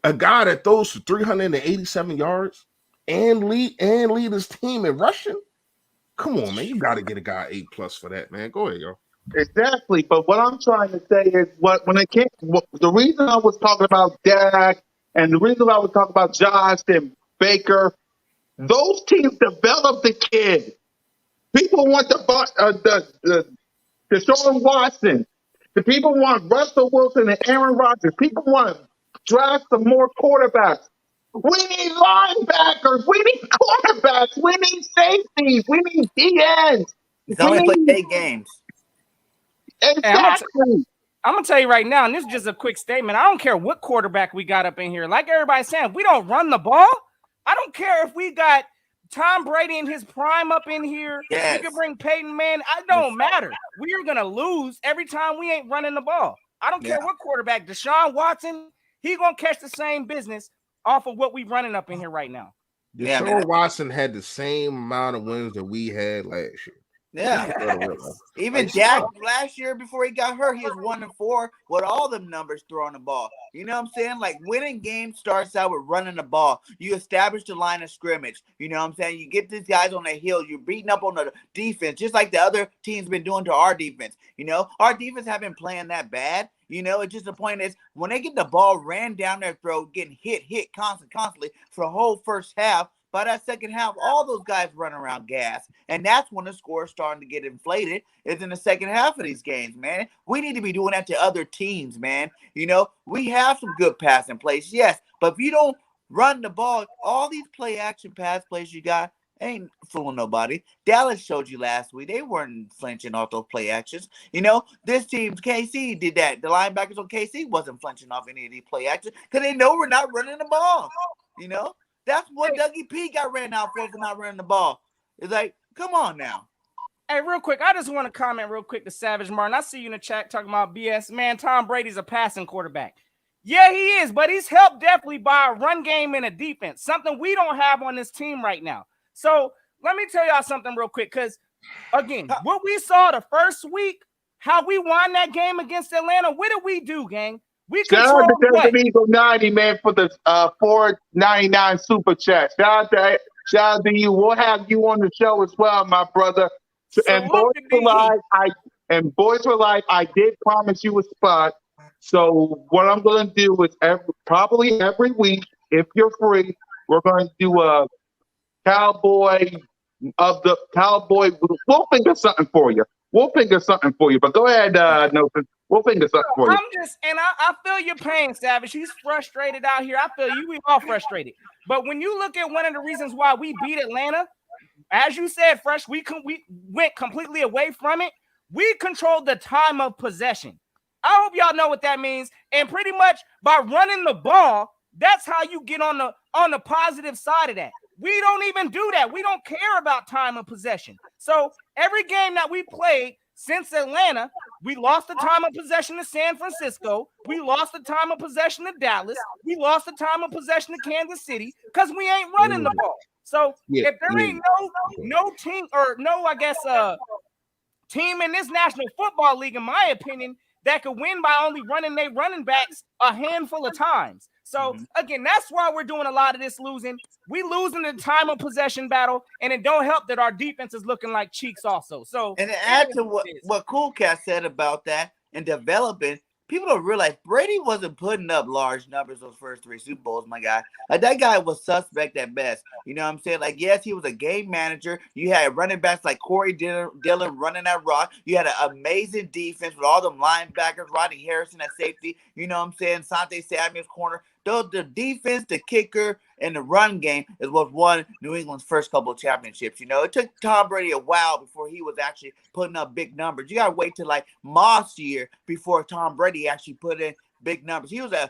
a guy that throws for 387 yards and lead his team in rushing? Come on, man. You got to get a guy A+ for that, man. Go ahead, yo. Exactly, but what I'm trying to say is the reason I was talking about Dak and the reason I was talking about Josh and Baker, those teams develop the kid. People want the Deshaun Watson. The people want Russell Wilson and Aaron Rodgers. People want to draft some more quarterbacks. We need linebackers. We need quarterbacks. We need safeties. We need DNs. It's only played 8 games. Exactly. I'm gonna tell you right now, and this is just a quick statement. I don't care what quarterback we got up in here. Like everybody's saying, if we don't run the ball, I don't care if we got Tom Brady in his prime up in here. Yes. We can bring Peyton Manning. It don't matter. We are gonna lose every time we ain't running the ball. I don't care what quarterback. Deshaun Watson, he gonna catch the same business off of what we running up in here right now. Deshaun Watson had the same amount of wins that we had last year. Yeah. Even Dak last year before he got hurt, he was 1-4 with all them numbers throwing the ball. You know what I'm saying? Like winning games starts out with running the ball. You establish the line of scrimmage. You know what I'm saying? You get these guys on the hill. You're beating up on the defense, just like the other teams been doing to our defense. You know, our defense haven't been playing that bad. You know, it's just the point is when they get the ball ran down their throat, getting hit constantly for the whole first half. By that second half, all those guys run around gas. And that's when the score is starting to get inflated, is in the second half of these games, man. We need to be doing that to other teams, man. You know, we have some good passing plays, yes. But if you don't run the ball, all these play-action pass plays you got ain't fooling nobody. Dallas showed you last week. They weren't flinching off those play actions. You know, this team, KC, did that. The linebackers on KC wasn't flinching off any of these play actions because they know we're not running the ball, you know. That's what Dougie P got ran out for not running the ball. It's like, come on now. Hey, real quick, I just want to comment real quick to Savage Martin. I see you in the chat talking about BS. Man, Tom Brady's a passing quarterback. Yeah, he is, but he's helped definitely by a run game and a defense, something we don't have on this team right now. So let me tell y'all something real quick, because, again, what we saw the first week, how we won that game against Atlanta, what did we do, gang? We shout out to Desert Eagle 90, man, for the $4.99 super chat. Shout out to you. We'll have you on the show as well, my brother. And Salute boys to for DE. life, I did promise you a spot. So what I'm going to do is probably every week, if you're free, we're going to do a cowboy. We'll figure something for you. We'll figure something for you. But go ahead, Nelson. We'll figure something for you. I'm just, and I feel your pain, Savage. He's frustrated out here. I feel you. We all frustrated. But when you look at one of the reasons why we beat Atlanta, as you said, Fresh, we went completely away from it. We controlled the time of possession. I hope y'all know what that means. And pretty much by running the ball, that's how you get on the positive side of that. We don't even do that. We don't care about time of possession. So every game that we played since Atlanta, we lost the time of possession to San Francisco. We lost the time of possession to Dallas. We lost the time of possession to Kansas City because we ain't running the ball. So if there ain't no team or no, I guess, team in this National Football League, in my opinion, that could win by only running their running backs a handful of times. So again, that's why we're doing a lot of this losing. We losing the time of possession battle, and it don't help that our defense is looking like cheeks also. So and to add to what Cool Cat said about that and developing, people don't realize Brady wasn't putting up large numbers those first 3 Super Bowls, my guy. Like, that guy was suspect at best. You know what I'm saying? Like, yes, he was a game manager. You had running backs like Corey Dillon running that rock. You had an amazing defense with all them linebackers, Rodney Harrison at safety. You know what I'm saying? Sante Samuel's corner. The defense, the kicker, and the run game is what won New England's first couple of championships. You know, it took Tom Brady a while before he was actually putting up big numbers. You got to wait till like Moss year before Tom Brady actually put in big numbers. He was a,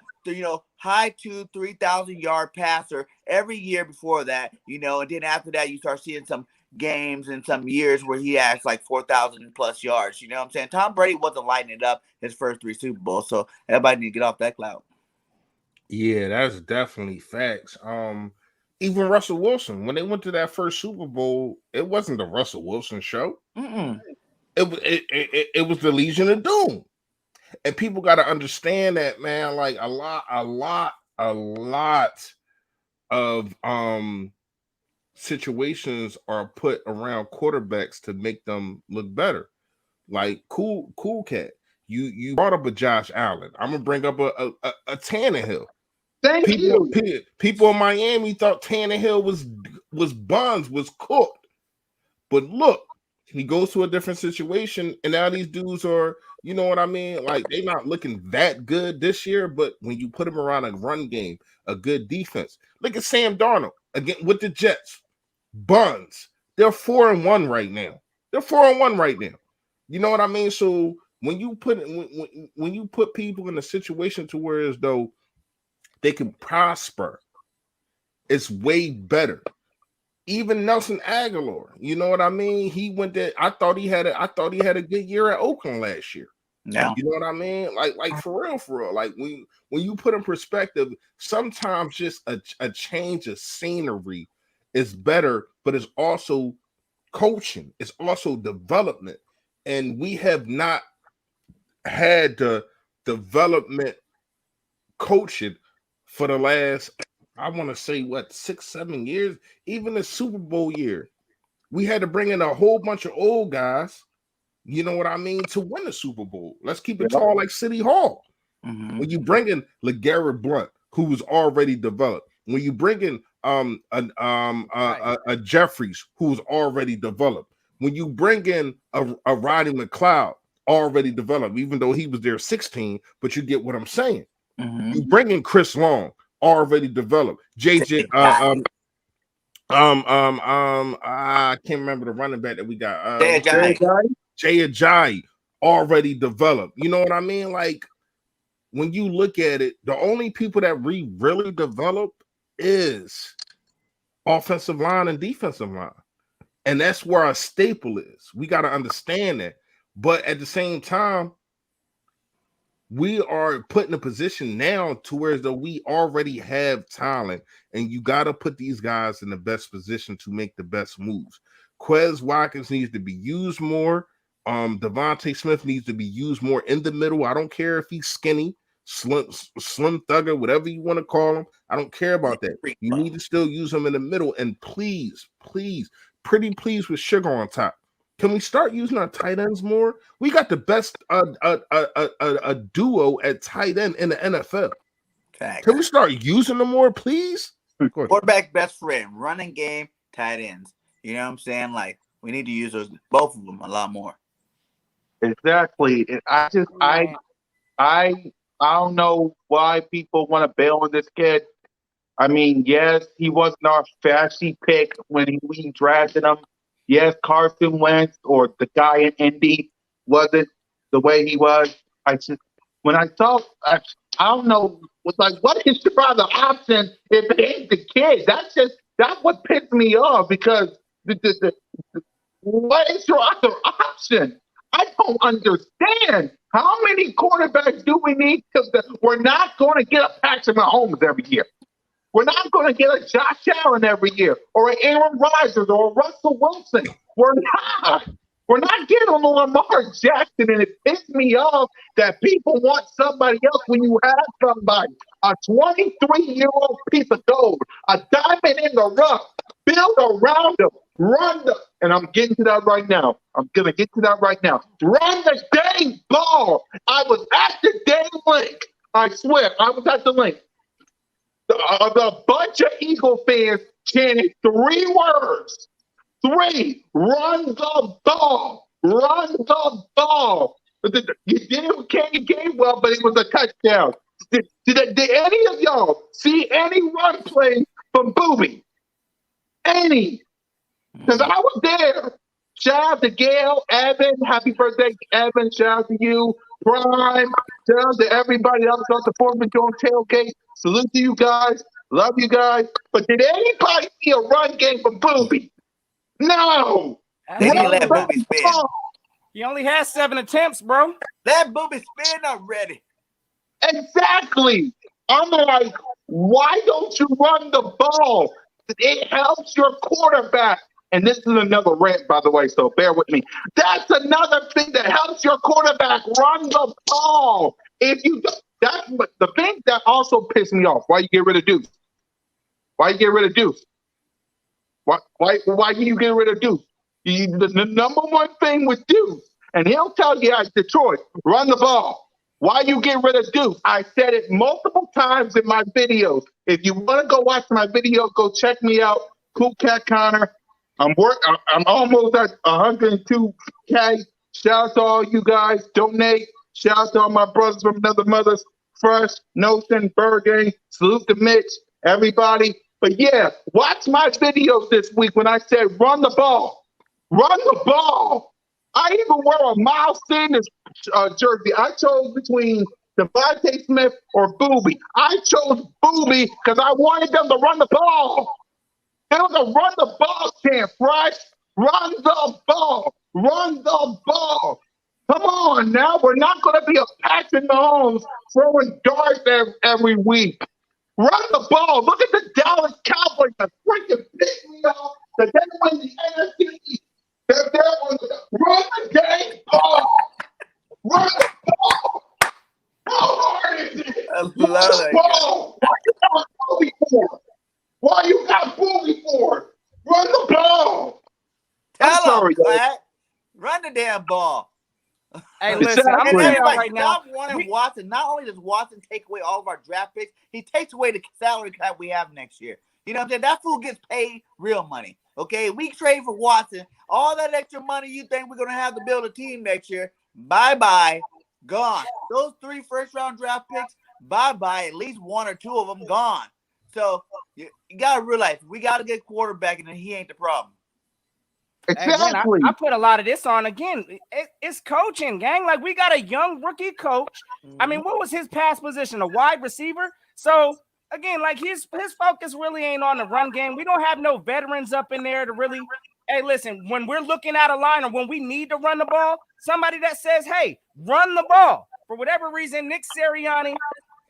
high 2,000-3,000 yard passer every year before that, and then after that, you start seeing some games and some years where he has like 4,000 plus yards. You know what I'm saying? Tom Brady wasn't lighting it up his first 3 Super Bowls, so everybody need to get off that cloud. Yeah, that's definitely facts. Even Russell Wilson, when they went to that first Super Bowl, it wasn't the Russell Wilson show. It was the Legion of Doom. And people got to understand that, man. Like a lot of situations are put around quarterbacks to make them look better. Like cool cat. You brought up a Josh Allen. I'm gonna bring up a Tannehill. Thank you. People in Miami thought Tannehill was buns, was cooked. But look, he goes to a different situation, and now these dudes are, you know what I mean? Like, they're not looking that good this year, but when you put them around a run game, a good defense. Look at Sam Darnold again with the Jets. Buns. They're 4-1 right now. You know what I mean? So when you put people in a situation to where as though they can prosper, it's way better. Even Nelson Aguilar, you know what I mean? He went there. I thought he had a good year at Oakland last year. Yeah. You know what I mean? Like for real. Like when you put in perspective, sometimes just a change of scenery is better, but it's also coaching, it's also development. And we have not had the development coaching for the last, I want to say, 6-7 years. Even the Super Bowl year, we had to bring in a whole bunch of old guys, you know what I mean, to win the Super Bowl. Let's keep it tall like City Hall. When you bring in LeGarrette Blount, who was already developed, when you bring in a Jeffries, who's already developed, when you bring in a Roddy McLeod, already developed, even though he was there 16, but you get what I'm saying. You bring in Chris Long, already developed. JJ, I can't remember the running back that we got. Jay Ajayi, already developed. You know what I mean? Like, when you look at it, the only people that really develop is offensive line and defensive line. And that's where our staple is. We got to understand that. But at the same time, we are put in a position now to where though we already have talent, and you got to put these guys in the best position to make the best moves. Quez Watkins needs to be used more. Devontae Smith needs to be used more in the middle. I don't care if he's skinny, slim thugger, whatever you want to call him. I don't care about that. You need to still use him in the middle. And please with sugar on top. Can we start using our tight ends more? We got the best a duo at tight end in the NFL. Facts. Can we start using them more, please? Quarterback best friend, running game, tight ends. You know what I'm saying? Like we need to use those both of them a lot more. Exactly. And I don't know why people want to bail on this kid. I mean, yes, he wasn't our flashy pick when we drafted him. Yes, Carson Wentz or the guy in Indy wasn't the way he was. When I saw, I don't know, was like, what is your other option if it ain't the kid? That's what pissed me off because what is your other option? I don't understand. How many quarterbacks do we need? We're not going to get a Patrick Mahomes every year. We're not going to get a Josh Allen every year or an Aaron Rodgers or a Russell Wilson. We're not. We're not getting on a Lamar Jackson, and it pissed me off that people want somebody else when you have somebody, a 23-year-old piece of gold, a diamond in the rough, build around him, run the, and I'm getting to that right now. I'm going to get to that right now. Run the dang ball. I was at the dang link. I swear, I was at the link. The bunch of Eagle fans chanted 3 words. 3, run the ball. Run the ball. You did Kenny Gainwell, but it was a touchdown. Did any of y'all see any run plays from Booby? Any? Because I was there. Shout out to Gail, Evan. Happy birthday, Evan. Shout out to you. Prime. Shout out to everybody else on the 4th of July tailgate. Salute to you guys. Love you guys. But did anybody see a run game from Booby? No. They didn't let Booby spin. He only has 7 attempts, bro. Let Booby spin already. Exactly. I'm like, why don't you run the ball? It helps your quarterback. And this is another rant, by the way, so bear with me. That's another thing that helps your quarterback run the ball. If you that's the thing that also pissed me off. Why you get rid of Deuce? Why you get rid of Deuce? Why you get rid of Deuce? The number one thing with Deuce, and he'll tell you at Detroit, run the ball. Why you get rid of Deuce? I said it multiple times in my videos. If you want to go watch my video, go check me out. Cool Cat Connor. I'm almost at 102K. Shout out to all you guys. Donate. Shout out to all my brothers from another mothers. Fresh, Notion, Bergen. Salute to Mitch. Everybody. But yeah, watch my videos this week when I said run the ball. Run the ball. I even wear a Miles Sanders jersey. I chose between Devontae Smith or Booby. I chose Booby because I wanted them to run the ball. It was a run the ball chant, Fresh. Run the ball. Run the ball. Come on now. We're not going to be a Patrick Mahomes throwing darts every week. Run the ball. Look at the Dallas Cowboys. The freaking pick me off. That they win the NFC East. Run the dang ball. Run the ball. How hard is it? I love that. Ball. What you got Booby for? Why you got Booby for? Run the ball. Tell him, Pat. Run the damn ball. Hey, listen, I'm Exactly. telling y'all right now. Stop wanting Watson. Not only does Watson take away all of our draft picks, he takes away the salary cap we have next year. You know what I'm saying? That fool gets paid real money. Okay, we trade for Watson. All that extra money you think we're going to have to build a team next year, bye-bye, gone. Those 3 first-round draft picks, bye-bye, at least 1 or 2 of them gone. So you got to realize we got to get quarterback, and he ain't the problem. Exactly. Again, I put a lot of this on. Again, it's coaching, gang. Like, we got a young rookie coach. I mean, what was his past position? A wide receiver? So, again, like, his focus really ain't on the run game. We don't have no veterans up in there to really – hey, listen, when we're looking at a line or when we need to run the ball, somebody that says, hey, run the ball. For whatever reason, Nick Sirianni,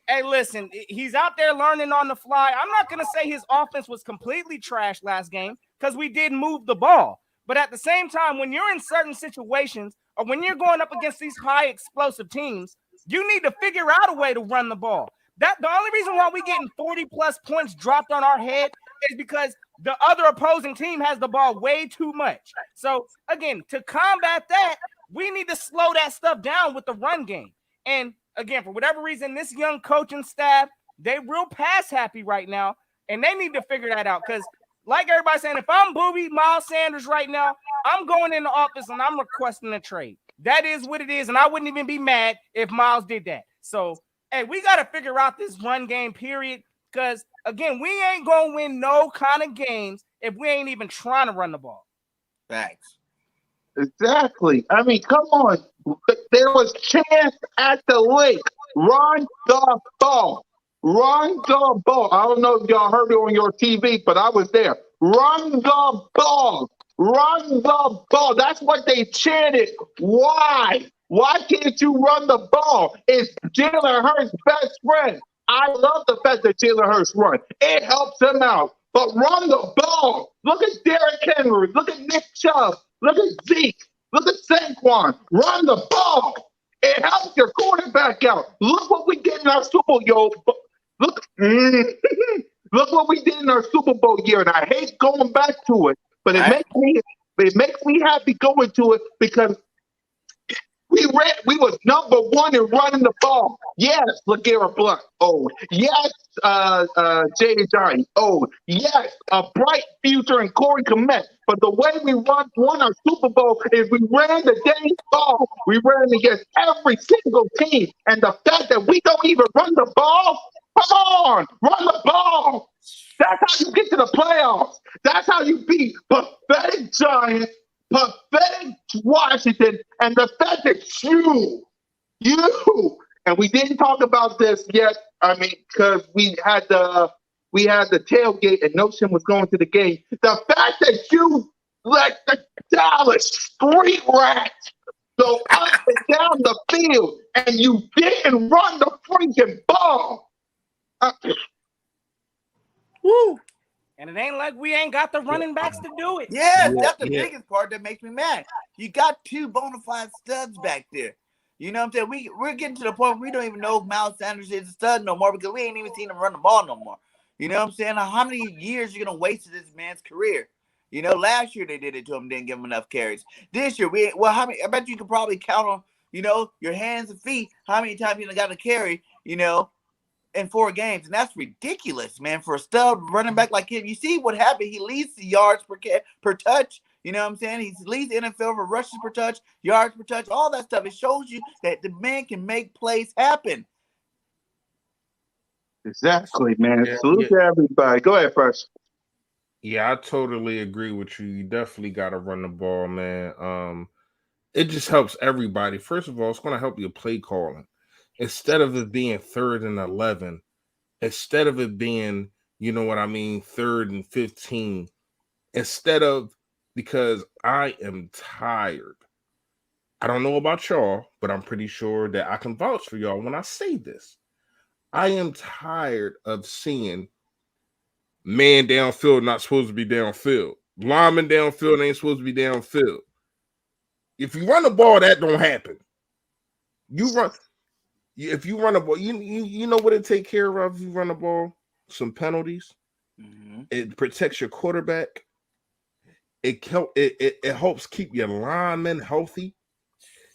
hey, listen, he's out there learning on the fly. I'm not going to say his offense was completely trash last game because we did move the ball. But at the same time, when you're in certain situations or when you're going up against these high explosive teams, you need to figure out a way to run the ball. The only reason why we're getting 40-plus points dropped on our head is because the other opposing team has the ball way too much. So again, to combat that, we need to slow that stuff down with the run game. And again, for whatever reason, this young coaching staff, they real pass happy right now, and they need to figure that out. Because like everybody's saying, if I'm Booby Miles Sanders right now, I'm going in the office and I'm requesting a trade. That is what it is, and I wouldn't even be mad if Miles did that. So, hey, we got to figure out this run game, period, because, again, we ain't going to win no kind of games if we ain't even trying to run the ball. Facts. Exactly. I mean, come on. There was chance at the lake. Run the ball. Run the ball. I don't know if y'all heard it on your TV, but I was there. Run the ball. Run the ball. That's what they chanted. Why? Why can't you run the ball? It's Jalen Hurts' best friend. I love the fact that Jalen Hurts run. It helps him out. But run the ball. Look at Derrick Henry. Look at Nick Chubb. Look at Zeke. Look at Saquon. Run the ball. It helps your quarterback out. Look what we did in our Super Bowl, yo. Look, look what we did in our Super Bowl year, and I hate going back to it, but it makes me happy going to it because we was number one in running the ball. Yes, LeGarrette Blount. Oh, yes, Jay Johnny. Oh, yes, a bright future in Corey Komet. But the way we won our Super Bowl is we ran the dang ball. We ran against every single team. And the fact that we don't even run the ball, come on, run the ball. That's how you get to the playoffs. That's how you beat pathetic Giants, pathetic Washington, and the fact that you, and we didn't talk about this yet. I mean, because we had the tailgate and Notion was going to the game. The fact that you let the Dallas street rats go up and down the field and you didn't run the freaking ball. Woo. And it ain't like we ain't got the running backs to do it. Yeah, that's the biggest part that makes me mad. You got two bona fide studs back there. You know what I'm saying? We're getting to the point where we don't even know if Miles Sanders is a stud no more because we ain't even seen him run the ball no more. You know what I'm saying? How many years are you going to waste this man's career? You know, last year they did it to him, didn't give him enough carries. This year, how many? I bet you could probably count on, you know, your hands and feet, how many times you got to carry, you know, in 4 games. And that's ridiculous, man, for a stud running back like him. You see what happened? He leads the yards per touch. You know what I'm saying? He leads the NFL for rushes per touch, yards per touch, all that stuff. It shows you that the man can make plays happen. Exactly, man. Salute to everybody. Go ahead, first. Yeah, I totally agree with you. You definitely got to run the ball, man. It just helps everybody. First of all, it's going to help your play calling. Instead of it being 3rd and 11, instead of it being, you know what I mean, 3rd and 15, because I am tired. I don't know about y'all, but I'm pretty sure that I can vouch for y'all when I say this. I am tired of seeing man downfield not supposed to be downfield. Lineman downfield ain't supposed to be downfield. If you run the ball, that don't happen. If you run the ball, you know what it take care of if you run the ball? Some penalties. Mm-hmm. It protects your quarterback. It helps keep your linemen healthy.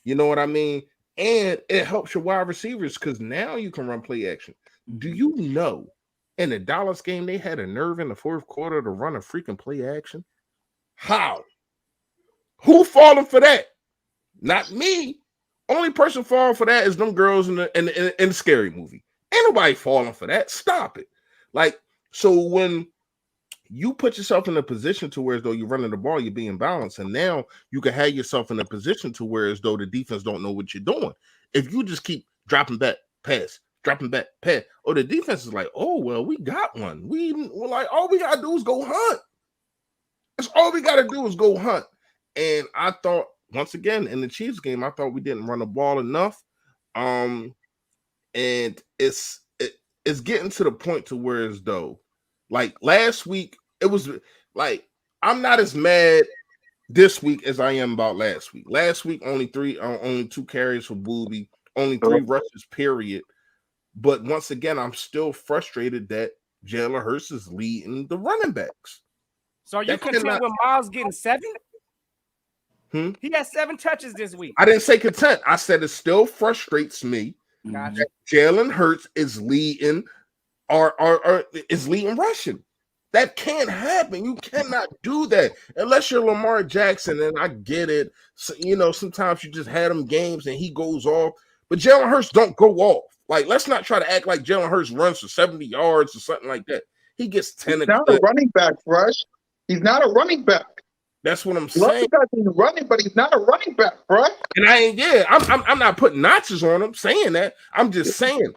You know what I mean? And it helps your wide receivers because now you can run play action. Do you know in the Dallas game they had a nerve in the 4th quarter to run a freaking play action? How? Who falling for that? Not me. Only person falling for that is them girls in the scary movie. Ain't nobody falling for that. Stop it. Like, so when you put yourself in a position to where as though you're running the ball, you're being balanced. And now you can have yourself in a position to where as though the defense don't know what you're doing. If you just keep dropping back, pass, or the defense is like, oh, well, we got one. We're like, all we got to do is go hunt. That's all we got to do is go hunt. And I thought, once again, in the Chiefs game, I thought we didn't run the ball enough. And it's getting to the point to where as though, like last week, it was like I'm not as mad this week as I am about last week. Last week, only 2 carries for Booby, only 3 rushes, period. But once again, I'm still frustrated that Jalen Hurts is leading the running backs. So are you That content cannot- with Miles getting 7? Hmm? He has 7 touches this week. I didn't say content. I said it still frustrates me Gotcha. that Jalen Hurts is leading or is leading rushing. That can't happen. You cannot do that unless you're Lamar Jackson. And I get it. So, sometimes you just had him games and he goes off. But Jalen Hurts don't go off. Like, let's not try to act like Jalen Hurts runs for 70 yards or something like that. He gets 10 He's a not a clip. running back, Rush. He's not a running back. That's what I'm Love saying. the guy he's running, but he's not a running back, Rush. And I'm not putting notches on him saying that. I'm just saying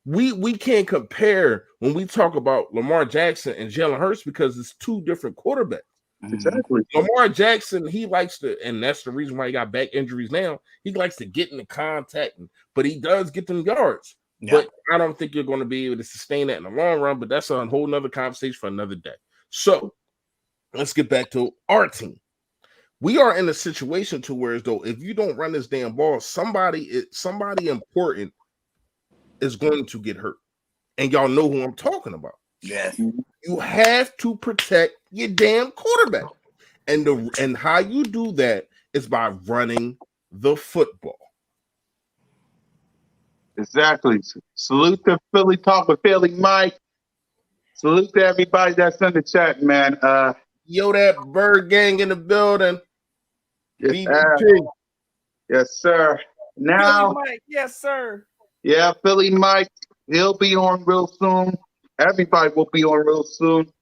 we can't compare when we talk about Lamar Jackson and Jalen Hurts because it's two different quarterbacks. Exactly. Lamar Jackson, he likes to, and that's the reason why he got back injuries now. He likes to get in the contact, but he does get them yards. Yeah. But I don't think you're going to be able to sustain that in the long run. But that's a whole nother conversation for another day. So let's get back to our team. We are in a situation to where, though, if you don't run this damn ball, somebody important is going to get hurt. And y'all know who I'm talking about. Yes. You have to protect your damn quarterback. And how you do that is by running the football. Exactly. Salute to Philly Talk with Philly Mike. Salute to everybody that's in the chat, man. Yo, that bird gang in the building. Yes, BBG. yes, sir. Now, Philly Mike, yes, sir. yeah, Philly Mike, he'll be on real soon. Everybody will be on real soon.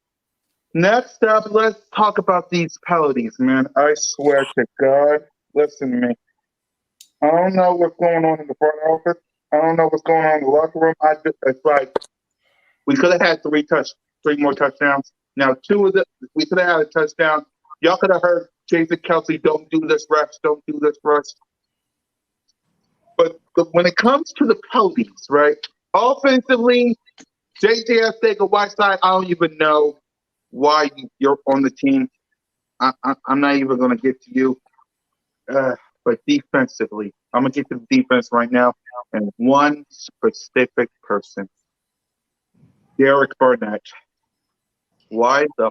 Next up, let's talk about these penalties, man. I swear to God, listen to me. I don't know what's going on in the front office. I don't know what's going on in the locker room. It's like we could have had three more touchdowns. Now, we could have had a touchdown. Y'all could have heard Jason Kelsey, don't do this, refs, don't do this, refs. But when it comes to the penalties, right? Offensively, JJ Arcega-Whiteside, I don't even know why you're on the team. I'm not even going to get to you. But defensively, I'm going to get to the defense right now. And one specific person, Derek Barnett. Why the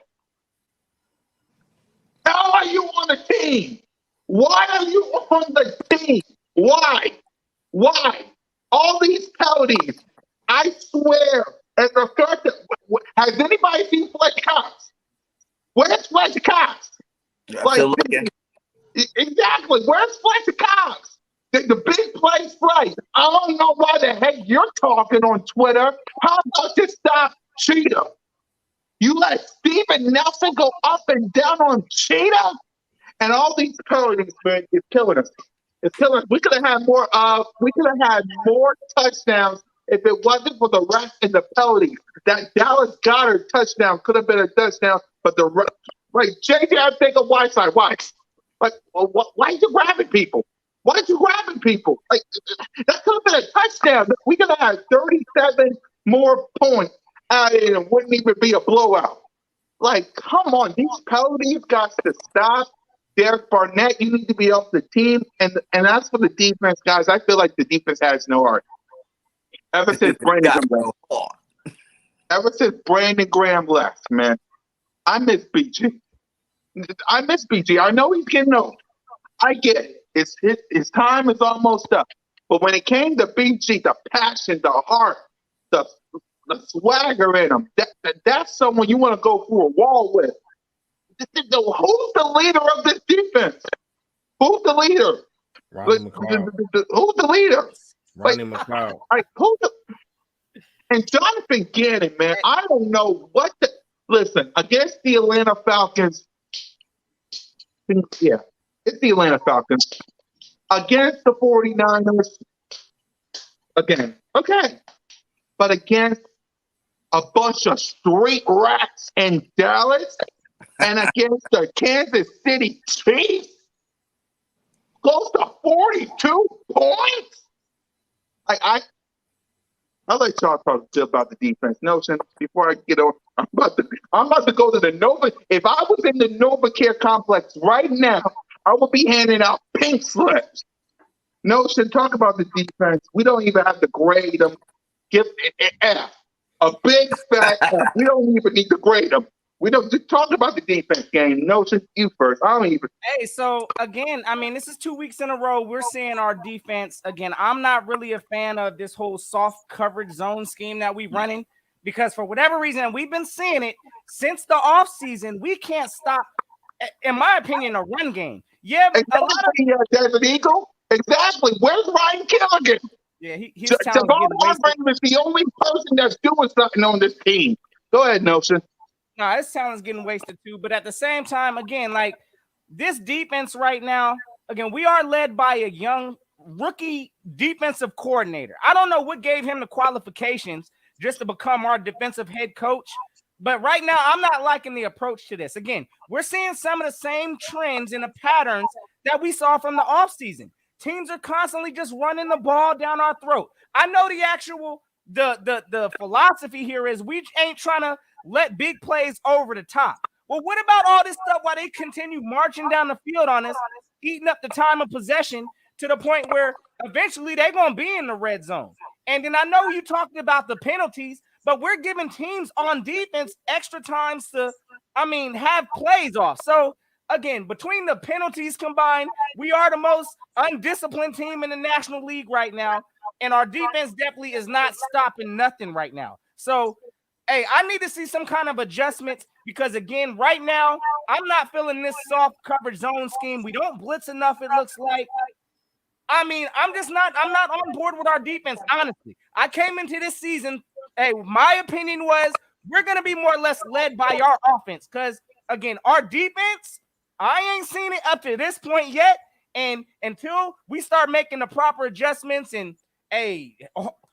hell are you on the team? Why are you on the team? Why? Why? All these penalties. I swear. Has anybody seen Fletcher Cox? Where's Fletcher Cox? Still looking. Exactly. Where's Fletcher Cox? The big place right. I don't know why the heck you're talking on Twitter. How about you stop Cheetah? You let Steven Nelson go up and down on Cheetah? And all these penalties, man, it's killing us. It's killing us. We could have had more touchdowns if it wasn't for the refs and the penalties. That Dallas Goedert touchdown could have been a touchdown, but JJ Arcega-Whiteside, why? Like, why are you grabbing people? Why are you grabbing people? Like, that could have been a touchdown. We could have had 37 more points added and it wouldn't even be a blowout. Like, come on, these penalties got to stop. Derek Barnett, you need to be off the team. And as for the defense, guys, I feel like the defense has no heart. Ever since Brandon Graham left, man, I miss BG. I know he's getting old. I get it. His time is almost up. But when it came to BG, the passion, the heart, the swagger in him, that's someone you want to go through a wall with. Who's the leader of this defense? Who's the leader? Ronnie McLeod. Who's the leader? Ronnie McLeod. And Jonathan Gannon, man, I don't know what to listen against the Atlanta Falcons. Yeah, it's the Atlanta Falcons. Against the 49ers, again, okay. But against a bunch of street rats in Dallas and against the Kansas City Chiefs, close to 42 points. I'll let y'all talk about the defense. Notion, before I get on, I'm about to go to the Nova. If I was in the NovaCare complex right now, I would be handing out pink slips. Notion, talk about the defense. We don't even have to grade them. Give an F. A big fat F. We don't even need to grade them. We don't just talk about the defense game. No, since you first. I don't even. Hey, so again, I mean, this is 2 weeks in a row. We're seeing our defense again. I'm not really a fan of this whole soft coverage zone scheme that we running because for whatever reason, we've been seeing it since the offseason. We can't stop, in my opinion, a run game. Yeah, a lot of Desert Eagle. Exactly. Where's Ryan Killigan? his talent's Javon getting wasted. Hargrave is the only person that's doing something on this team. Go ahead, Nelson. No, his talent's getting wasted too. But at the same time, again, like this defense right now, again, we are led by a young rookie defensive coordinator. I don't know what gave him the qualifications just to become our defensive head coach. But right now, I'm not liking the approach to this. Again, we're seeing some of the same trends and the patterns that we saw from the offseason. Teams are constantly just running the ball down our throat. I know the actual the philosophy here is we ain't trying to let big plays over the top. Well, what about all this stuff while they continue marching down the field on us, eating up the time of possession to the point where eventually they're going to be in the red zone? And then I know you talked about the penalties, but we're giving teams on defense extra times to, have plays off. So, again, between the penalties combined, we are the most undisciplined team in the National League right now. And our defense definitely is not stopping nothing right now. So, hey, I need to see some kind of adjustments because, again, right now, I'm not feeling this soft coverage zone scheme. We don't blitz enough, it looks like. I'm not on board with our defense, honestly. I came into this season, hey, my opinion was we're going to be more or less led by our offense because, again, our defense, I ain't seen it up to this point yet. And until we start making the proper adjustments and, hey,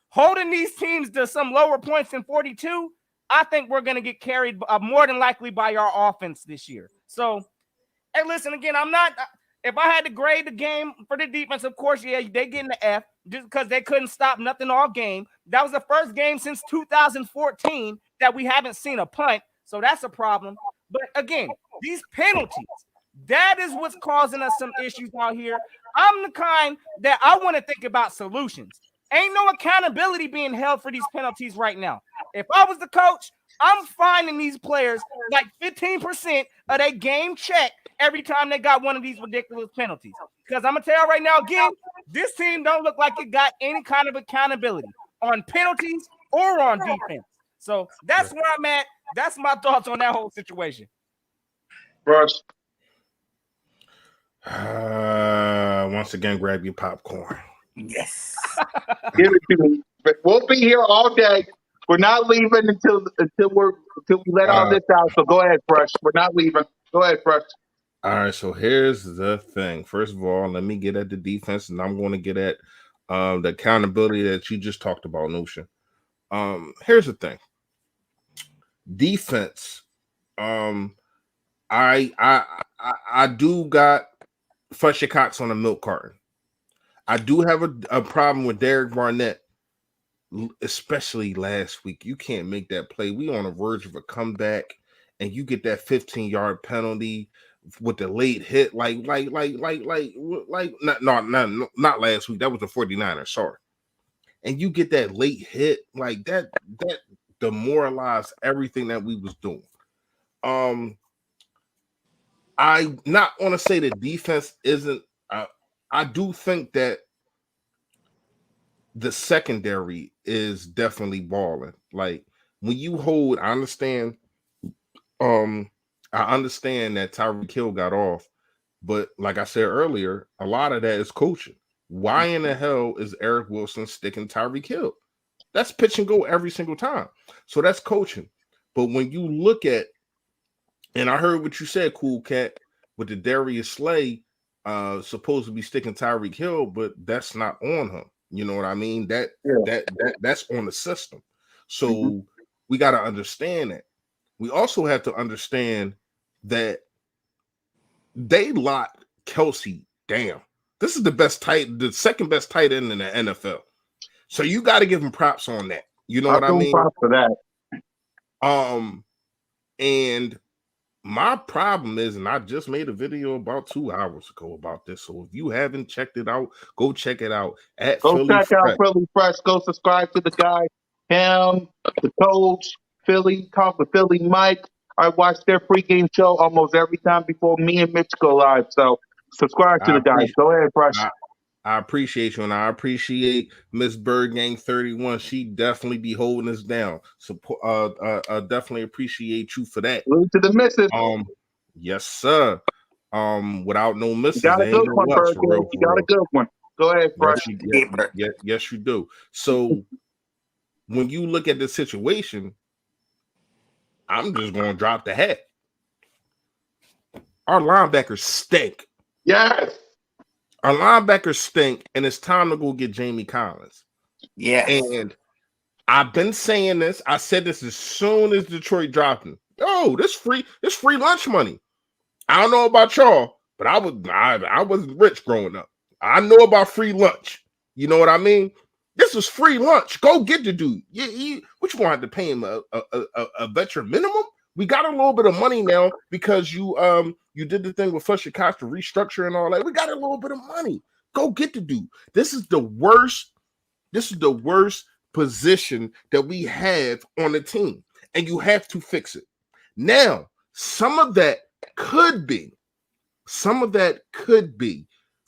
holding these teams to some lower points than 42, I think we're going to get carried more than likely by our offense this year. So, hey, listen, again, if I had to grade the game for the defense, of course, yeah, they getting the F just because they couldn't stop nothing all game. That was the first game since 2014 that we haven't seen a punt. So that's a problem. But again, these penalties, that is what's causing us some issues out here. I'm the kind that I want to think about solutions. Ain't no accountability being held for these penalties right now. If I was the coach, I'm finding these players like 15% of their game check every time they got one of these ridiculous penalties. Because I'm going to tell you right now, again, this team don't look like it got any kind of accountability on penalties or on defense. So that's where I'm at. That's my thoughts on that whole situation. Russ. Once again, grab your popcorn. Yes. Give it to me. But we'll be here all day. We're not leaving until we let all this out. So go ahead, Fresh. We're not leaving. Go ahead, Fresh. All right, so here's the thing. First of all, let me get at the defense, and I'm going to get at the accountability that you just talked about, Notion. Here's the thing. Defense. I do got Fletcher Cox on a milk carton. I do have a problem with Derek Barnett, especially last week. You can't make that play. We on the verge of a comeback, and you get that 15-yard penalty with the late hit. Not last week. That was the 49ers. Sorry. And you get that late hit like that demoralized everything that we was doing. I not want to say the defense isn't. I do think that the secondary is definitely balling. Like when you hold, I understand that Tyreek Hill got off, but like I said earlier, a lot of that is coaching. Why in the hell is Eric Wilson sticking Tyreek Hill? That's pitch and go every single time. So that's coaching. But when you look at, and I heard what you said, Cool Cat, with the Darius Slay supposed to be sticking Tyreek Hill, but that's not on him. You know what I mean? That's on the system. So we got to understand that. We also have to understand that they locked Kelsey down. This is the second best tight end in the NFL. So you got to give him props on that. You know what I mean? Props for that. And my problem is, and I just made a video about 2 hours ago about this. So if you haven't checked it out, go check it out at Go check out Philly Fresh. Go subscribe to the guy, him, the coach, Philly, talk with Philly Mike. I watch their pregame show almost every time before me and Mitch go live. So subscribe to I the guys. appreciate Go ahead, Fresh. I appreciate you, and I appreciate Miss Bird Gang 31. She definitely be holding us down. Support, definitely appreciate you for that. Salute to the missus. Yes, sir. Without no You misses, got a there good ain't no one, us Bird for Gang. real, You for got a real. good one. Go ahead, Fresh. Yes, you do. So when you look at the situation, I'm just gonna drop the hat. Our linebackers stink. Yes. Our linebackers stink, and it's time to go get Jamie Collins. Yes. And I've been saying this. I said this as soon as Detroit dropped him. Oh, this free lunch money. I don't know about y'all, but I wasn't rich growing up. I know about free lunch. You know what I mean? This was free lunch. Go get the dude. What you want to pay him a veteran minimum? We got a little bit of money now because you did the thing with Fletcher Cox to restructure and all that. We got a little bit of money. Go get the dude. This is the worst position that we have on the team, and you have to fix it. Now, some of that could be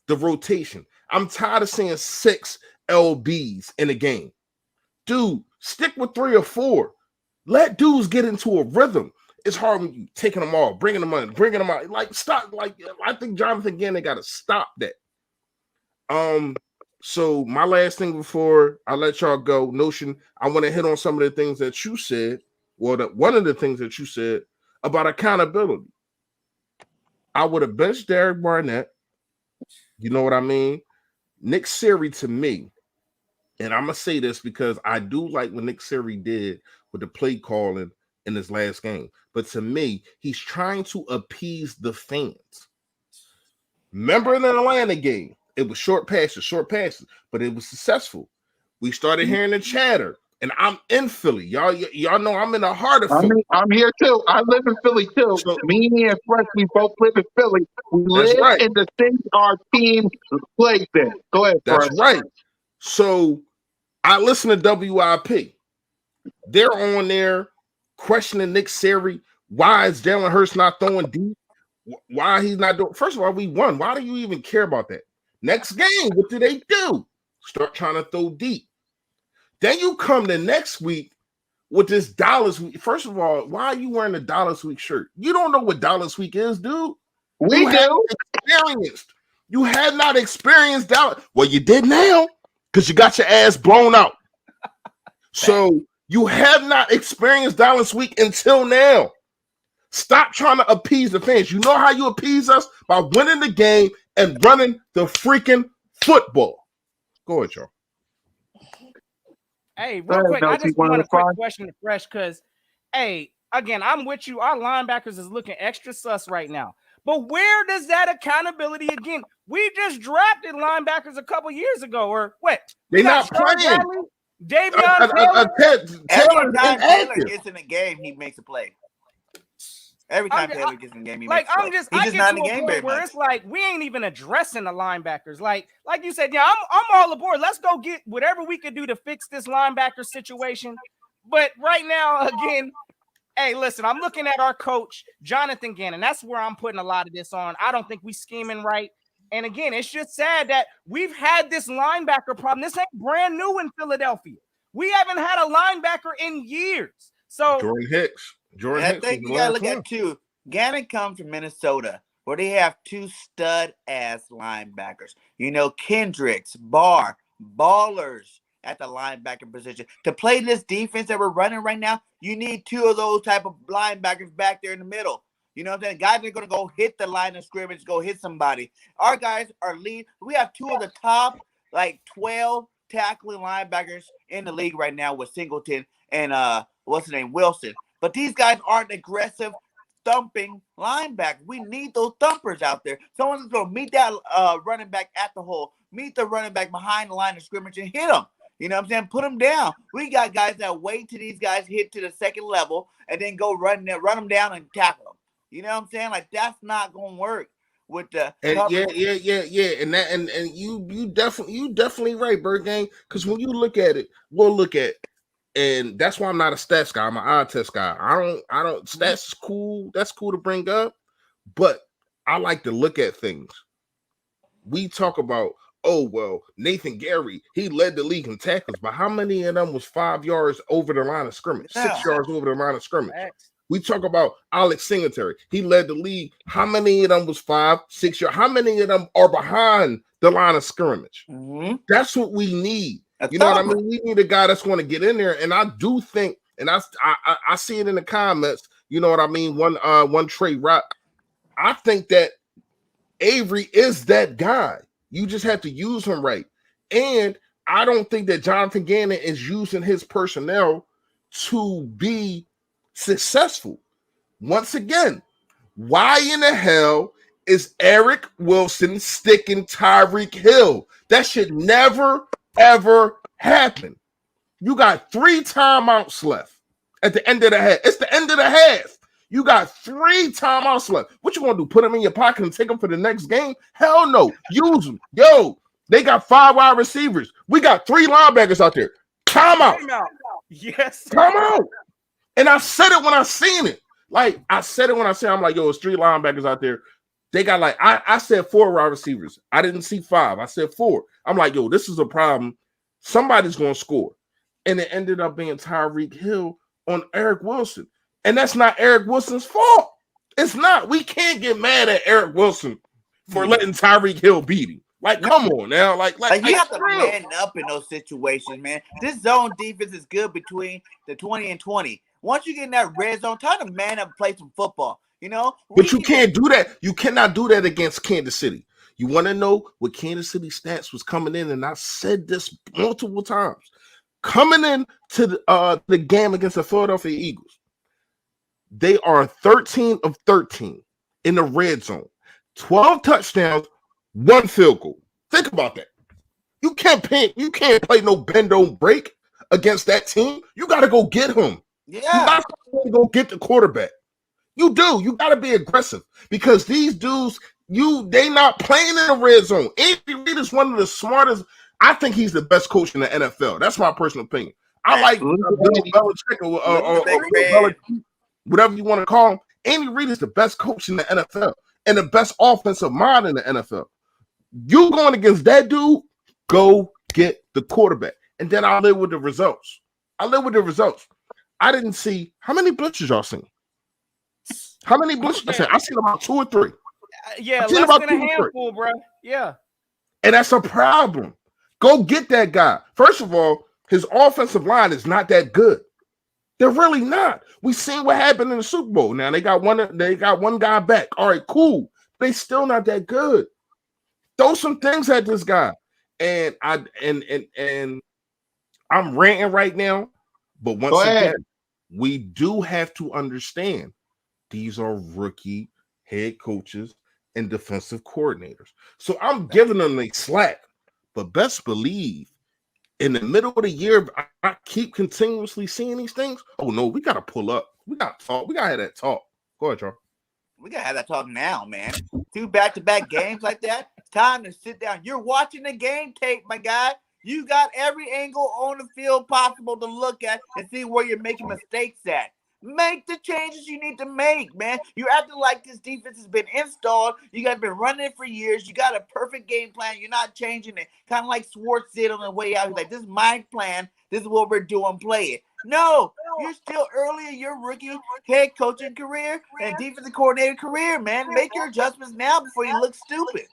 the rotation. I'm tired of seeing 6 LBs in a game. Dude, stick with 3 or 4. Let dudes get into a rhythm. It's hard when you taking them all, bringing them in, bringing them out. Like, stop. Like, I think Jonathan Gannon got to stop that. So my last thing before I let y'all go, Notion, I want to hit on some of the things that you said. Well, one of the things that you said about accountability. I would have benched Derek Barnett. You know what I mean? Nick Siri to me, and I'm gonna say this because I do like what Nick Siri did with the play calling in his last game. But to me, he's trying to appease the fans. Remember in the Atlanta game, it was short passes, but it was successful. We started hearing the chatter, and I'm in Philly. Y'all know I'm in the heart of Philly. I'm here too. I live in Philly too. So Me and Fresh, we both live in Philly. We that's live right. in the city our team plays in. Go ahead, That's Fresh. right. So I listen to WIP. They're on there questioning Nick Siri. Why is Jalen Hurts not throwing deep? Why he's not doing? First of all, we won. Why do you even care about that? Next game, what do they do? Start trying to throw deep. Then you come the next week with this Dallas week. First of all, why are you wearing the Dallas week shirt? You don't know what Dallas week is, dude. We do. You had not experienced Dallas. Well, you did now because you got your ass blown out. So you have not experienced Dallas week until now. Stop trying to appease the fans. You know how you appease us? By winning the game and running the freaking football. Go ahead, y'all. Hey, real quick, I just want a quick question to Fresh because, hey, again, I'm with you. Our linebackers is looking extra sus right now. But where does that accountability again? We just drafted linebackers a couple years ago, or what? They're not playing. Davion Taylor. Every time Taylor gets in the game, he makes a play. Every time Taylor gets in the game, he makes a play. He's just not in the game very much. Where it's like we ain't even addressing the linebackers. Like you said, yeah, I'm all aboard. Let's go get whatever we could do to fix this linebacker situation. But right now, again, hey, listen, I'm looking at our coach, Jonathan Gannon. That's where I'm putting a lot of this on. I don't think we scheming right. And again, it's just sad that we've had this linebacker problem. This ain't brand new in Philadelphia. We haven't had a linebacker in years. So Jordan Hicks. I think you gotta look at too. Gannon comes from Minnesota, where they have 2 stud-ass linebackers. You know, Kendricks, Barr, ballers at the linebacker position. To play this defense that we're running right now, you need 2 of those type of linebackers back there in the middle. You know what I'm saying? Guys are going to go hit the line of scrimmage, go hit somebody. Our guys are lead. We have 2 of the top, 12 tackling linebackers in the league right now with Singleton and what's his name, Wilson. But these guys aren't aggressive, thumping linebackers. We need those thumpers out there. Someone's going to meet that running back at the hole, meet the running back behind the line of scrimmage and hit them. You know what I'm saying? Put them down. We got guys that wait till these guys hit to the second level and then go run them down and tackle them. You know what I'm saying? Like, that's not going to work with the yeah. And that and you definitely right, Bird Gang. Because when you look at it, we'll look at And that's why I'm not a stats guy. I'm an eye test guy. I don't stats is cool. That's cool to bring up, but I like to look at things. We talk about, oh, well, Nathan Gary, he led the league in tackles, but how many of them was 5 yards over the line of scrimmage, 6 yards over the line of scrimmage? We talk about Alex Singletary. He led the league. How many of them was 5, 6 yards? How many of them are behind the line of scrimmage? That's what we need. You know what I mean? We need a guy that's going to get in there. And I do think, and I see it in the comments, you know what I mean? One Trey Rock. I think that Avery is that guy. You just have to use him right. And I don't think that Jonathan Gannon is using his personnel to be successful. Once again, why in the hell is Eric Wilson sticking Tyreek Hill? That should never, ever happen. You got 3 timeouts left at the end of the half. It's the end of the half. You got 3 timeouts left. What you gonna do? Put them in your pocket and take them for the next game? Hell no. Use them. Yo, they got 5 wide receivers. We got 3 linebackers out there. Timeout. Yes. Timeout. And I said it when I seen it. Like, I said it when I said, I'm like, yo, it's 3 linebackers out there. They got like, I said 4 wide receivers. I didn't see 5. I said 4. I'm like, yo, this is a problem. Somebody's gonna score. And it ended up being Tyreek Hill on Eric Wilson. And that's not Eric Wilson's fault. It's not. We can't get mad at Eric Wilson for letting Tyreek Hill beat him. Like, come on now. Like you have to man up in those situations, man. This zone defense is good between the 20 and 20. Once you get in that red zone, try to man up and play some football, you know? But you can't do that. You cannot do that against Kansas City. You want to know what Kansas City stats was coming in? And I said this multiple times. Coming in to the game against the Philadelphia Eagles, they are 13 of 13 in the red zone. 12 touchdowns, 1 field goal. Think about that. You can't play no bend don't break against that team. You got to go get him. Yeah. You got to go get the quarterback. You do. You got to be aggressive because these dudes, they not playing in the red zone. Andy Reid is one of the smartest. I think he's the best coach in the NFL. That's my personal opinion. I like Belichick or whatever you want to call him. Andy Reid is the best coach in the NFL and the best offensive mind in the NFL. You going against that dude, go get the quarterback. And then I'll live with the results. I didn't see how many blitzes y'all seen. How many blitzes? I seen about 2 or 3. Yeah, less than a handful, bro. Yeah. And that's a problem. Go get that guy. First of all, his offensive line is not that good. They're really not. We seen what happened in the Super Bowl. Now they got one guy back. All right, cool. They still not that good. Throw some things at this guy. And I'm ranting right now, but once again, we do have to understand these are rookie head coaches and defensive coordinators. So I'm giving them a slack, but best believe in the middle of the year, I keep continuously seeing these things. Oh no, we gotta pull up. We gotta talk. We gotta have that talk. Go ahead, Charles. We gotta have that talk now, man. 2 back-to-back games like that. It's time to sit down. You're watching the game tape, my guy. You got every angle on the field possible to look at and see where you're making mistakes at. Make the changes you need to make, man. You're acting like this defense has been installed. You guys have been running it for years. You got a perfect game plan. You're not changing it. Kind of like Swartz did on the way out. He's like, this is my plan. This is what we're doing. Play it. No, you're still early in your rookie head coaching career and defensive coordinator career, man. Make your adjustments now before you look stupid.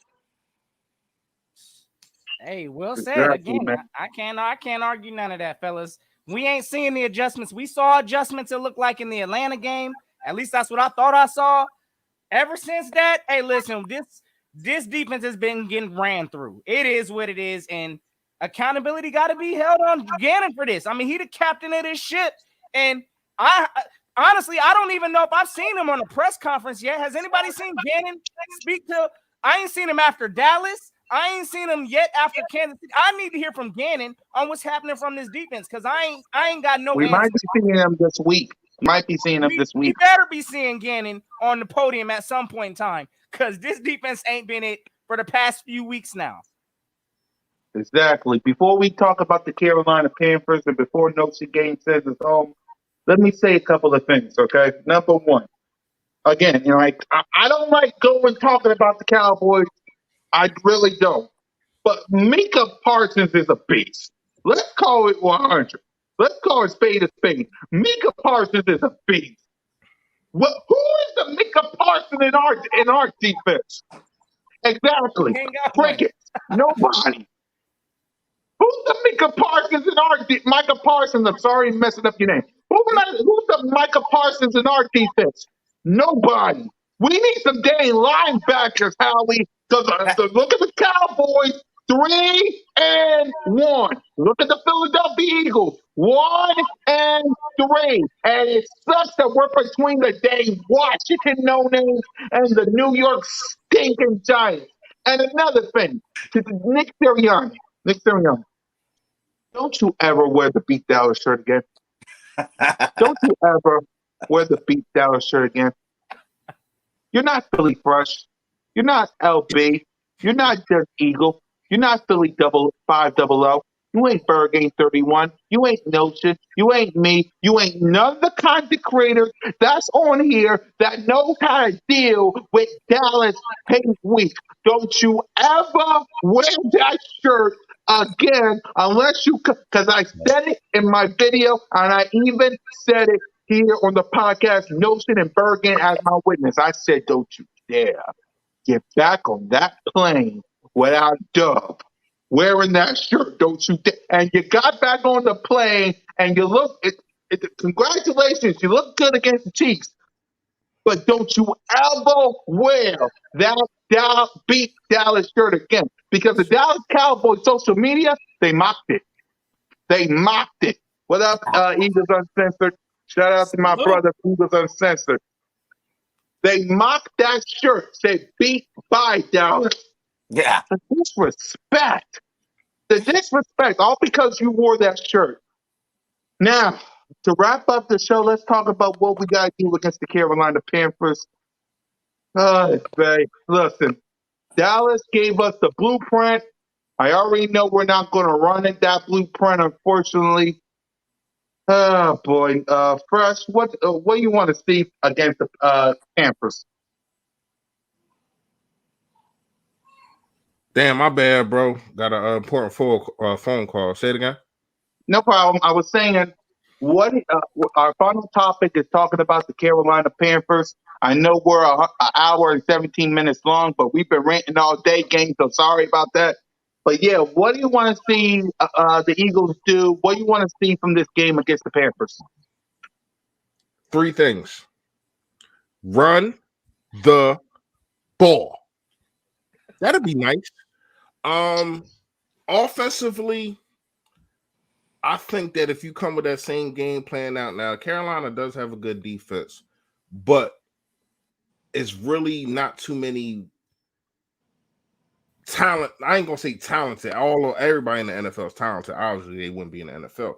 Hey, well said. Again, I can't argue none of that, fellas. We ain't seeing the adjustments. We saw adjustments it looked like in the Atlanta game. At least that's what I thought I saw. Ever since that, hey, listen, this defense has been getting ran through. It is what it is, and accountability got to be held on Gannon for this. I mean, he the captain of this ship, and I honestly, I don't even know if I've seen him on a press conference yet. Has anybody seen Gannon speak to? I ain't seen him after Dallas. I ain't seen him yet after Kansas City. I need to hear from Gannon on what's happening from this defense because I ain't got no. We answer. might be seeing him this week. We better be seeing Gannon on the podium at some point in time because this defense ain't been it for the past few weeks now. Exactly. Before we talk about the Carolina Panthers and before Notre Dame says it's home, let me say a couple of things, okay? Number one, again, I don't like going talking about the Cowboys. I really don't. But Mika Parsons is a beast. Let's call it 100. Let's call it spade a spade. Mika Parsons is a beast. Who is the Mika Parsons in our defense? Exactly. He ain't got one. Crickets. Nobody. Who's the Micah Parsons in our Micah Parsons? I'm sorry, I'm messing up your name. Who's the Micah Parsons in our defense? Nobody. We need some dang linebackers, Howie. Because look at the Cowboys, 3-1. Look at the Philadelphia Eagles, 1-3. And it sucks that we're between the dang Washington no names and the New York stinking Giants. And another thing, to Nick Sirianni. Nick Sirianni. Don't you ever wear the Beat Dallas shirt again. Don't you ever wear the Beat Dallas shirt again. You're not Philly Fresh. You're not LB. You're not just Eagle. You're not Philly 500. You ain't Bergame 31. You ain't Notion. You ain't me. You ain't none of the content creators that's on here that knows how to deal with Dallas hate week. Don't you ever wear that shirt again unless you, because I said it in my video and I even said it here on the podcast, Notion and Bergen as my witness. I said, don't you dare get back on that plane without Dub wearing that shirt. Don't you dare. And you got back on the plane and you look, congratulations, you look good against the Chiefs. But don't you ever wear that Beat Dallas shirt again. Because the Dallas Cowboys social media, they mocked it. They mocked it. What up, Eagles Uncensored? Shout out to my brother, Eagles Uncensored. They mocked that shirt, said beat by Dallas. Yeah. The disrespect. The disrespect, all because you wore that shirt. Now, to wrap up the show, let's talk about what we got to do against the Carolina Panthers. Listen, Dallas gave us the blueprint. I already know we're not going to run at that blueprint, unfortunately. Oh boy, Fresh, what do you want to see against the Panthers? Damn, my bad, bro. Got an important phone call. Say it again. No problem. I was saying, what our final topic is talking about the Carolina Panthers. I know we're an hour and 17 minutes long, but we've been ranting all day, gang. So sorry about that. But yeah, what do you want to see the Eagles do? What do you want to see from this game against the Panthers? 3 things. Run the ball. That'd be nice. Offensively, I think that if you come with that same game plan out now, Carolina does have a good defense, but it's really not too many talent. I ain't gonna say talented. Everybody in the NFL is talented. Obviously, they wouldn't be in the NFL.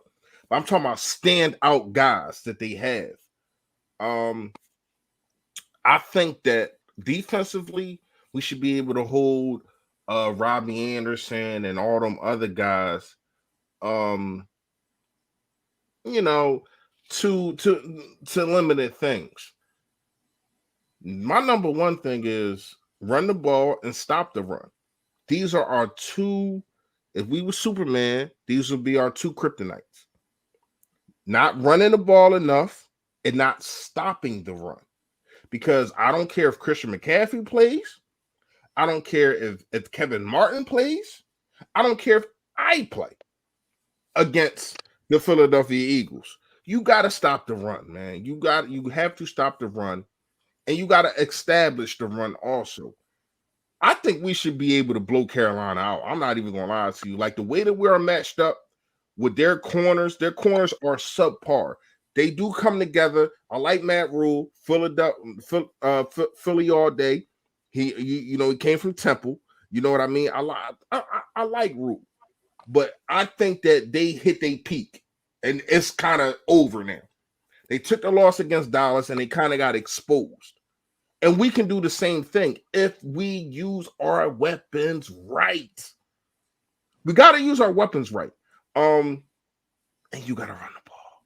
But I'm talking about standout guys that they have. I think that defensively, we should be able to hold Robbie Anderson and all them other guys, to limited things. My number one thing is run the ball and stop the run. These are our 2. If we were Superman, these would be our 2 kryptonites. Not running the ball enough and not stopping the run. Because I don't care if Christian McCaffrey plays. I don't care if Kevin Martin plays. I don't care if I play against the Philadelphia Eagles. You got to stop the run, man. You have to stop the run, and you got to establish the run also. I think we should be able to blow Carolina out. I'm not even going to lie to you. Like the way that we're matched up with their corners are subpar. They do come together. I like Matt Rule, Philadelphia, Philly all day. He came from Temple. You know what I mean? I like Rule, but I think that they hit their peak, and it's kind of over now. They took the loss against Dallas, and they kind of got exposed. And we can do the same thing if we use our weapons right. We got to use our weapons right. And you got to run the ball.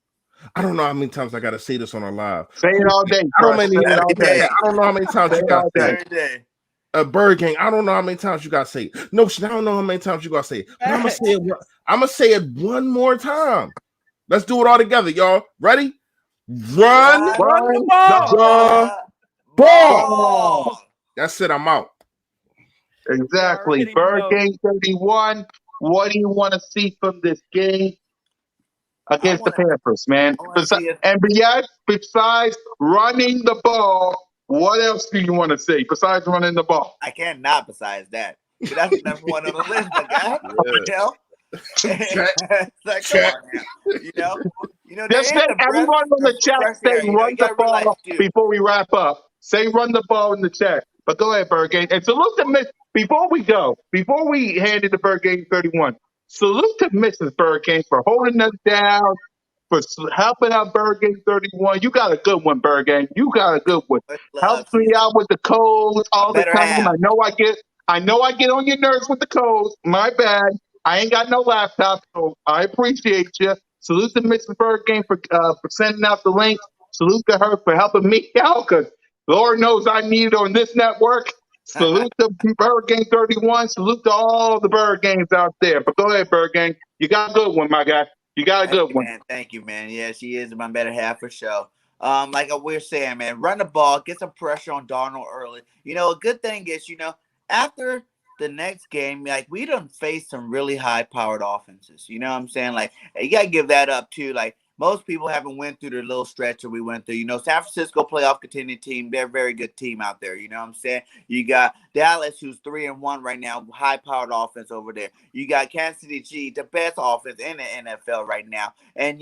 I don't know how many times I got to say this on a live. Say it all day, I don't Fresh. Say it all day. I don't know how many times Say you it got all to say day. it. Every day. Bird Gang, I don't know how many times you got to say it. No, I don't know how many times you got to say it. But I'm going to say it. I'm going to say it one more time. Let's do it all together, y'all. Ready? Run the the Ball. ball. That's it. I'm out. Exactly. already Bird know. Game 31. What do you want to see from this game against the Panthers, man? I want to see it. And yes, besides running the ball, what else do you want to see besides running the ball? I can't not besides that. But that's the number one on the list, my guy. You know? Check. It's like, Check. come on now. You know, there Just is say a breath everyone on of the chat fresh say air. You know, run you the gotta realize ball too. before we wrap up. Say run the ball in the chat. But go ahead, Bird Game. And salute to Miss before we go, before we hand it to Bird Game 31. Salute to Mrs. Bird Game for holding us down, for helping out Bird Game 31. You got a good one, Bird Game. You got a good one. Much Helps love. me She's out with the codes a all the better time. half. I know I get on your nerves with the codes. My bad. I ain't got no laptop, so I appreciate you. Salute to Mrs. Bird Game for sending out the links. Salute to her for helping me out, because Lord knows I need it on this network. Salute to Bird Game 31. Salute to all the Bird Games out there. But go ahead, Bird Game. You got a good one, my guy. You got a good one. Man. Thank you, man. Yeah, she is my better half for sure. Like we're saying, man, run the ball, get some pressure on Darnold early. You know, a good thing is, after the next game, like we done faced some really high-powered offenses. You know what I'm saying? Like you gotta give that up too. Like most people haven't went through the little stretch that we went through. You know, San Francisco playoff contending team, they're a very good team out there. You know what I'm saying? You got Dallas, who's 3-1 right now, high-powered offense over there. You got Kansas City Chiefs, the best offense in the NFL right now. And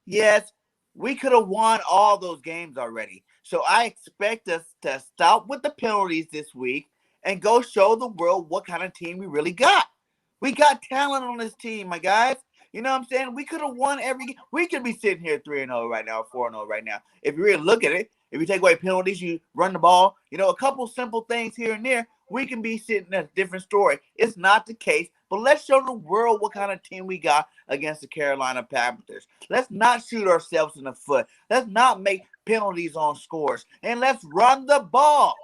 yes, we could have won all those games already. So I expect us to stop with the penalties this week and go show the world what kind of team we really got. We got talent on this team, my guys. You know what I'm saying? We could have won every game. We could be sitting here 3-0 right now, 4-0 right now. If you really look at it, if you take away penalties, you run the ball, a couple simple things here and there, we can be sitting in a different story. It's not the case, but let's show the world what kind of team we got against the Carolina Panthers. Let's not shoot ourselves in the foot. Let's not make penalties on scores. And let's run the ball.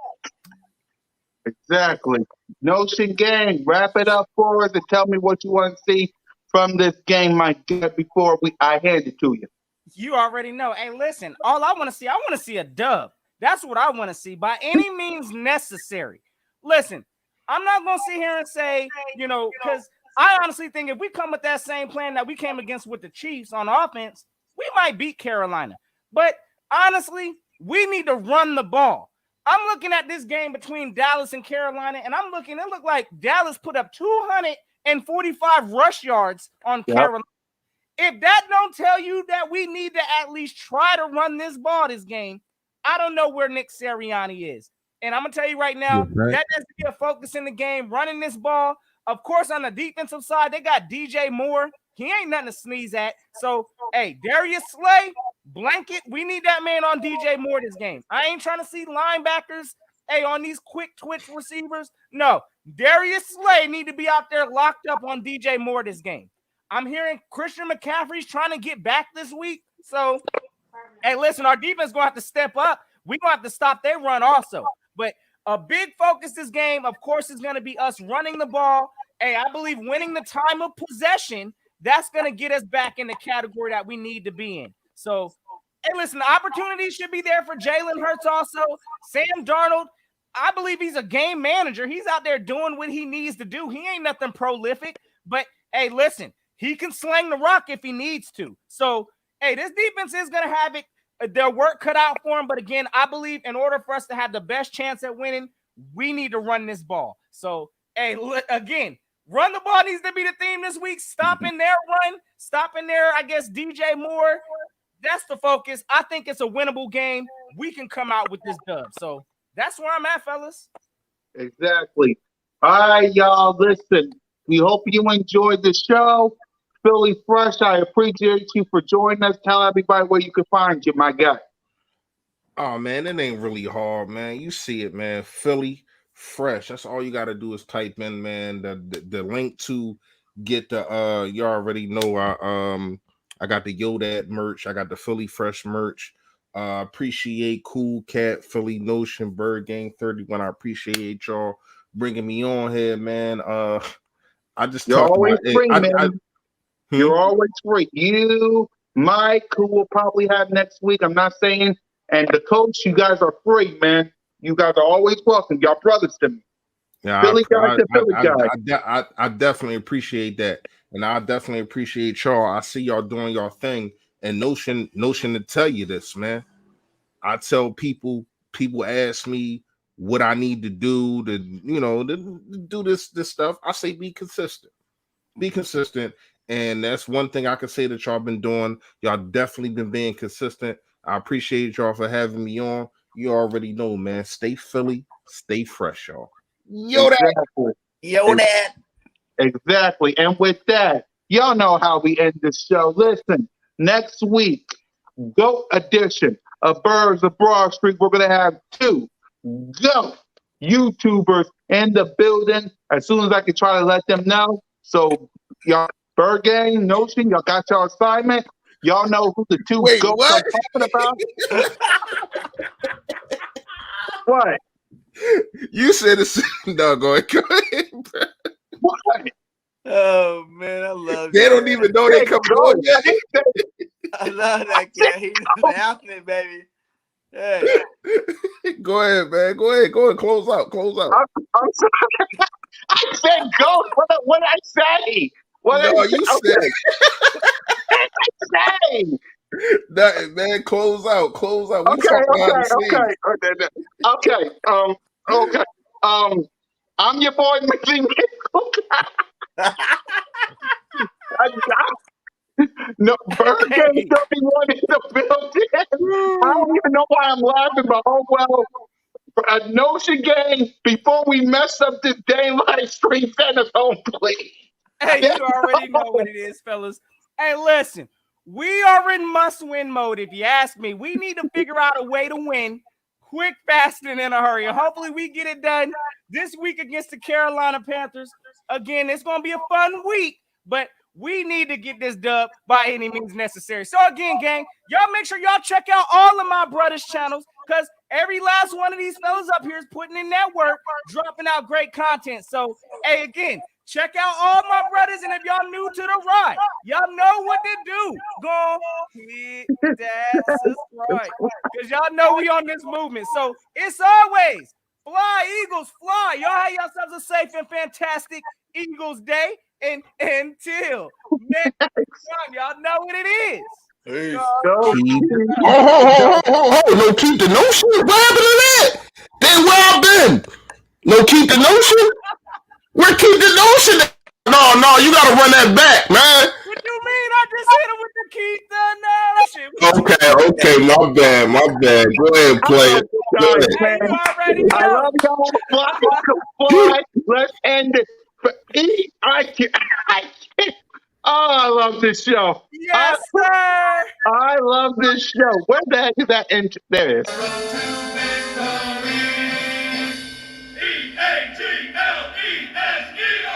Exactly. Notion Gang, wrap it up for us and tell me what you want to see from this game, my God, before I hand it to you. You already know. Hey, listen, all I want to see a dub. That's what I want to see by any means necessary. Listen, I'm not going to sit here and say, because I honestly think if we come with that same plan that we came against with the Chiefs on offense, we might beat Carolina. But honestly, we need to run the ball. I'm looking at this game between Dallas and Carolina, and it looked like Dallas put up 245 rush yards on Carolina. If that don't tell you that we need to at least try to run this ball this game, I don't know where Nick Sirianni is. And I'm going to tell you right now, that has to be a focus in the game, running this ball. Of course, on the defensive side, they got DJ Moore. He ain't nothing to sneeze at. So, hey, Darius Slay, blanket, we need that man on DJ Moore this game. I ain't trying to see linebackers, on these quick twitch receivers. No, Darius Slay need to be out there locked up on DJ Moore this game. I'm hearing Christian McCaffrey's trying to get back this week. So, hey, listen, our defense going to have to step up. We're going to have to stop their run also. But a big focus this game, of course, is going to be us running the ball. Hey, I believe winning the time of possession, that's going to get us back in the category that we need to be in. So, hey, listen, the opportunity should be there for Jalen Hurts also. Sam Darnold, I believe he's a game manager. He's out there doing what he needs to do. He ain't nothing prolific. But, hey, listen, he can sling the rock if he needs to. So, hey, this defense is going to have their work cut out for him. But again, I believe in order for us to have the best chance at winning, we need to run this ball. So, hey, again, run the ball needs to be the theme this week. Stopping their run, stopping their, DJ Moore. That's the focus. I think it's a winnable game. We can come out with this dub. So that's where I'm at, fellas. Exactly. All right, y'all, listen. We hope you enjoyed the show. Philly Fresh, I appreciate you for joining us. Tell everybody where you can find you, my guy. Oh, man, it ain't really hard, man. You see it, man. Philly Fresh. That's all you got to do is type in, man, the link to get the you already know I got the Yodat merch, I got the Philly Fresh merch. Appreciate Cool Cat, Philly Notion, Bird Gang 31. I appreciate y'all bringing me on here, man. I just You're talked always about it. free, man. Hmm? You're always free. You, Mike, who will probably have next week. I'm not saying, and the coach, you guys are free, man. You guys are always welcome. Y'all brothers to me. Yeah, Philly guy to Philly guy. I definitely appreciate that, and I definitely appreciate y'all. I see y'all doing y'all thing, and Notion to tell you this, man. I tell people ask me what I need to do to, to do this stuff. I say be consistent, and that's one thing I can say that y'all been doing. Y'all definitely been being consistent. I appreciate y'all for having me on. You already know, man. Stay Philly, stay fresh, y'all. Yo, that. Exactly. Yo, that. Exactly. And with that, y'all know how we end the show. Listen, next week, GOAT edition of Birds of Broad Street. We're going to have two GOAT YouTubers in the building as soon as I can try to let them know. So, y'all, Bird Gang, Notion, y'all got your assignment. Y'all know who the two Wait, GOATs what? I'm talking about? What? You said it's no. Go ahead. What? Oh man, I love They you. don't even know they come Go. on yet. I love that guy. He's laughing, baby. Hey. Go ahead, man. Go ahead. Close out. I'm sorry. I said go. What did I say? What did No, I say? you said Okay. Say. nothing, man. Close out. We Okay, talk behind the okay, scenes. okay. Okay. I'm your boy, Missy Mitchell. No, Bird Game Hey, 31 in the building. I don't even know why I'm laughing, but oh well. A Notion game before we mess up this daylight stream. Send us home, please. hey, Send you us already know what home. it is, fellas. Hey, listen, we are in must-win mode. If you ask me, we need to figure out a way to win quick, fast, and in a hurry. And hopefully, we get it done this week against the Carolina Panthers. Again, it's going to be a fun week, but we need to get this dub by any means necessary. So again, gang, y'all make sure y'all check out all of my brothers' channels because every last one of these fellas up here is putting in that work, dropping out great content. So, hey, again, check out all my brothers, and if y'all new to the ride, y'all know what to do. Go hit that subscribe because y'all know we on this movement. So it's always fly, Eagles, fly. Y'all have yourselves a safe and fantastic Eagles day. And until next time, y'all know what it is. Peace. Go. Keep. No, keep the notion. What happened to that? Then where I been? No, keep the notion. Where keep the notion? No, you gotta run that back, man. What you mean? I just hit him with the keep the notion. What you Okay, my bad. Go ahead, I play love it. you Go guys, Hey, you man. already I know. love y'all. Fly, fly. Let's end it. I can't. I can't. Oh, I love this show. Yes, sir. I love this show. Where the heck is that? There it is.